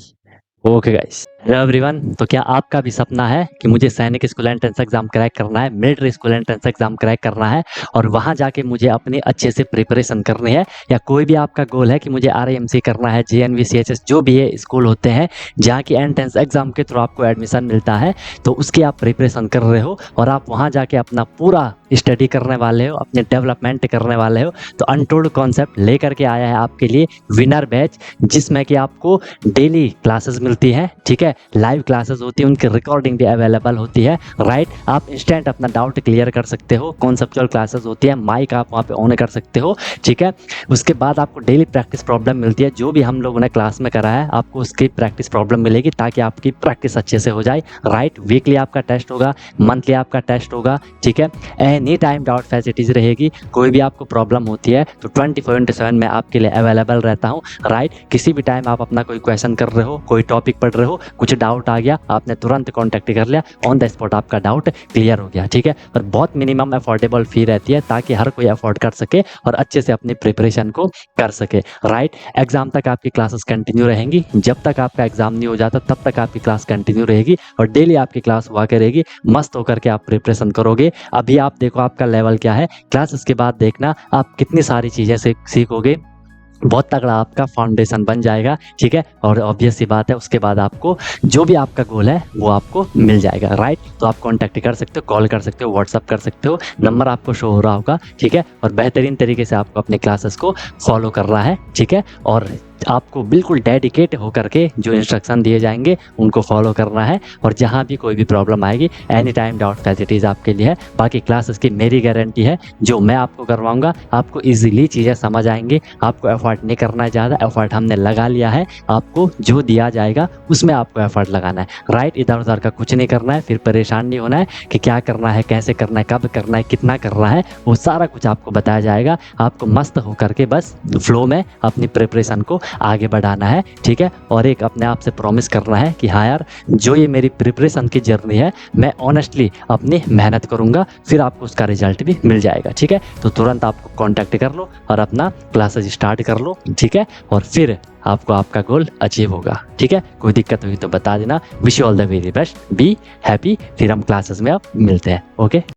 okay guys. Hello everyone, तो क्या आपका भी सपना है कि मुझे सैनिक स्कूल एंट्रेंस एग्जाम क्रैक करना है, military school entrance exam crack करना है, और वहां जाके मुझे अपने अच्छे से प्रिपरेशन करनी है, या कोई भी आपका गोल है कि मुझे RIMC करना है, JNV CHS जो भी है स्कूल होते हैं जहाँ की एंट्रेंस एग्जाम के थ्रू आपको एडमिशन मिलता है, तो उसकी आप प्रिपरेशन कर रहे हो और आप वहाँ जाके अपना पूरा स्टडी करने वाले हो, अपने डेवलपमेंट करने वाले हो, तो अनटोल्ड कॉन्सेप्ट लेकर के आया है आपके लिए विनर बैच, जिसमें कि आपको डेली क्लासेस मिलती है, ठीक है, लाइव क्लासेस होती है, उनकी रिकॉर्डिंग भी अवेलेबल होती है, राइट। आप इंस्टेंट अपना डाउट क्लियर कर सकते हो, कॉन्सेप्चुअल क्लासेस होती है, माइक आप वहाँ पे ऑन कर सकते हो, ठीक है। उसके बाद आपको डेली प्रैक्टिस प्रॉब्लम मिलती है, जो भी हम लोगों ने क्लास में करा है आपको उसकी प्रैक्टिस प्रॉब्लम मिलेगी, ताकि आपकी प्रैक्टिस अच्छे से हो जाए, राइट। वीकली आपका टेस्ट होगा, मंथली आपका टेस्ट होगा, ठीक है। एनी टाइम डाउट फैसिलिटीज रहेगी, कोई भी आपको प्रॉब्लम होती है तो 24/7 मैं आपके लिए अवेलेबल रहता हूँ, राइट। किसी भी टाइम आप अपना कोई क्वेश्चन कर रहे हो, कोई टॉपिक पढ़ रहे हो, कुछ डाउट आ गया, आपने तुरंत कॉन्टैक्ट कर लिया, ऑन द स्पॉट आपका डाउट क्लियर हो गया, ठीक है। और बहुत मिनिमम अफोर्डेबल फी रहती है, ताकि हर कोई अफोर्ड कर सके और अच्छे से अपनी प्रिपरेशन को कर सके, राइट। एग्जाम तक आपकी क्लासेस कंटिन्यू रहेंगी, जब तक आपका एग्जाम नहीं हो जाता तब तक आपकी क्लास कंटिन्यू रहेगी, और डेली आपकी क्लास हुआ करेगी, मस्त होकर के आप प्रिपरेशन करोगे। अभी आप देखो आपका लेवल क्या है, क्लासेस के बाद देखना आप कितनी सारी चीज़ें सीखोगे, बहुत तगड़ा आपका फाउंडेशन बन जाएगा, ठीक है। और ऑब्वियस सी बात है, उसके बाद आपको जो भी आपका गोल है वो आपको मिल जाएगा, राइट। तो आप कांटेक्ट कर सकते हो, कॉल कर सकते हो, व्हाट्सअप कर सकते हो, नंबर आपको शो हो रहा होगा, ठीक है। और बेहतरीन तरीके से आपको अपने क्लासेस को फॉलो करना है, ठीक है। और आपको बिल्कुल डेडिकेट होकर के जो इंस्ट्रक्शन दिए जाएंगे उनको फॉलो करना है, और जहाँ भी कोई भी प्रॉब्लम आएगी एनी टाइम डाउट फैसिलिटीज़ आपके लिए है। बाकी क्लासेस की मेरी गारंटी है, जो मैं आपको करवाऊंगा आपको इजीली चीज़ें समझ आएंगी, आपको एफर्ट नहीं करना है ज़्यादा, एफर्ट हमने लगा लिया है, आपको जो दिया जाएगा उसमें आपको एफर्ट लगाना है, राइट। इधर उधर का कुछ नहीं करना है, फिर परेशान नहीं होना है कि क्या करना है, कैसे करना है, कब करना है, कितना करना है, वो सारा कुछ आपको बताया जाएगा। आपको मस्त होकर के बस फ्लो में अपनी प्रिपरेशन को आगे बढ़ाना है, ठीक है। और एक अपने आप से प्रॉमिस करना है कि हाँ यार, जो ये मेरी प्रिपरेशन की जर्नी है मैं ऑनेस्टली अपनी मेहनत करूंगा, फिर आपको उसका रिजल्ट भी मिल जाएगा, ठीक है। तो तुरंत आपको कांटेक्ट कर लो और अपना क्लासेस स्टार्ट कर लो, ठीक है। और फिर आपको आपका गोल अचीव होगा, ठीक है। कोई दिक्कत हुई तो बता देना। Wish you all the very best, be happy. फिर हम क्लासेस में अब मिलते हैं, ओके।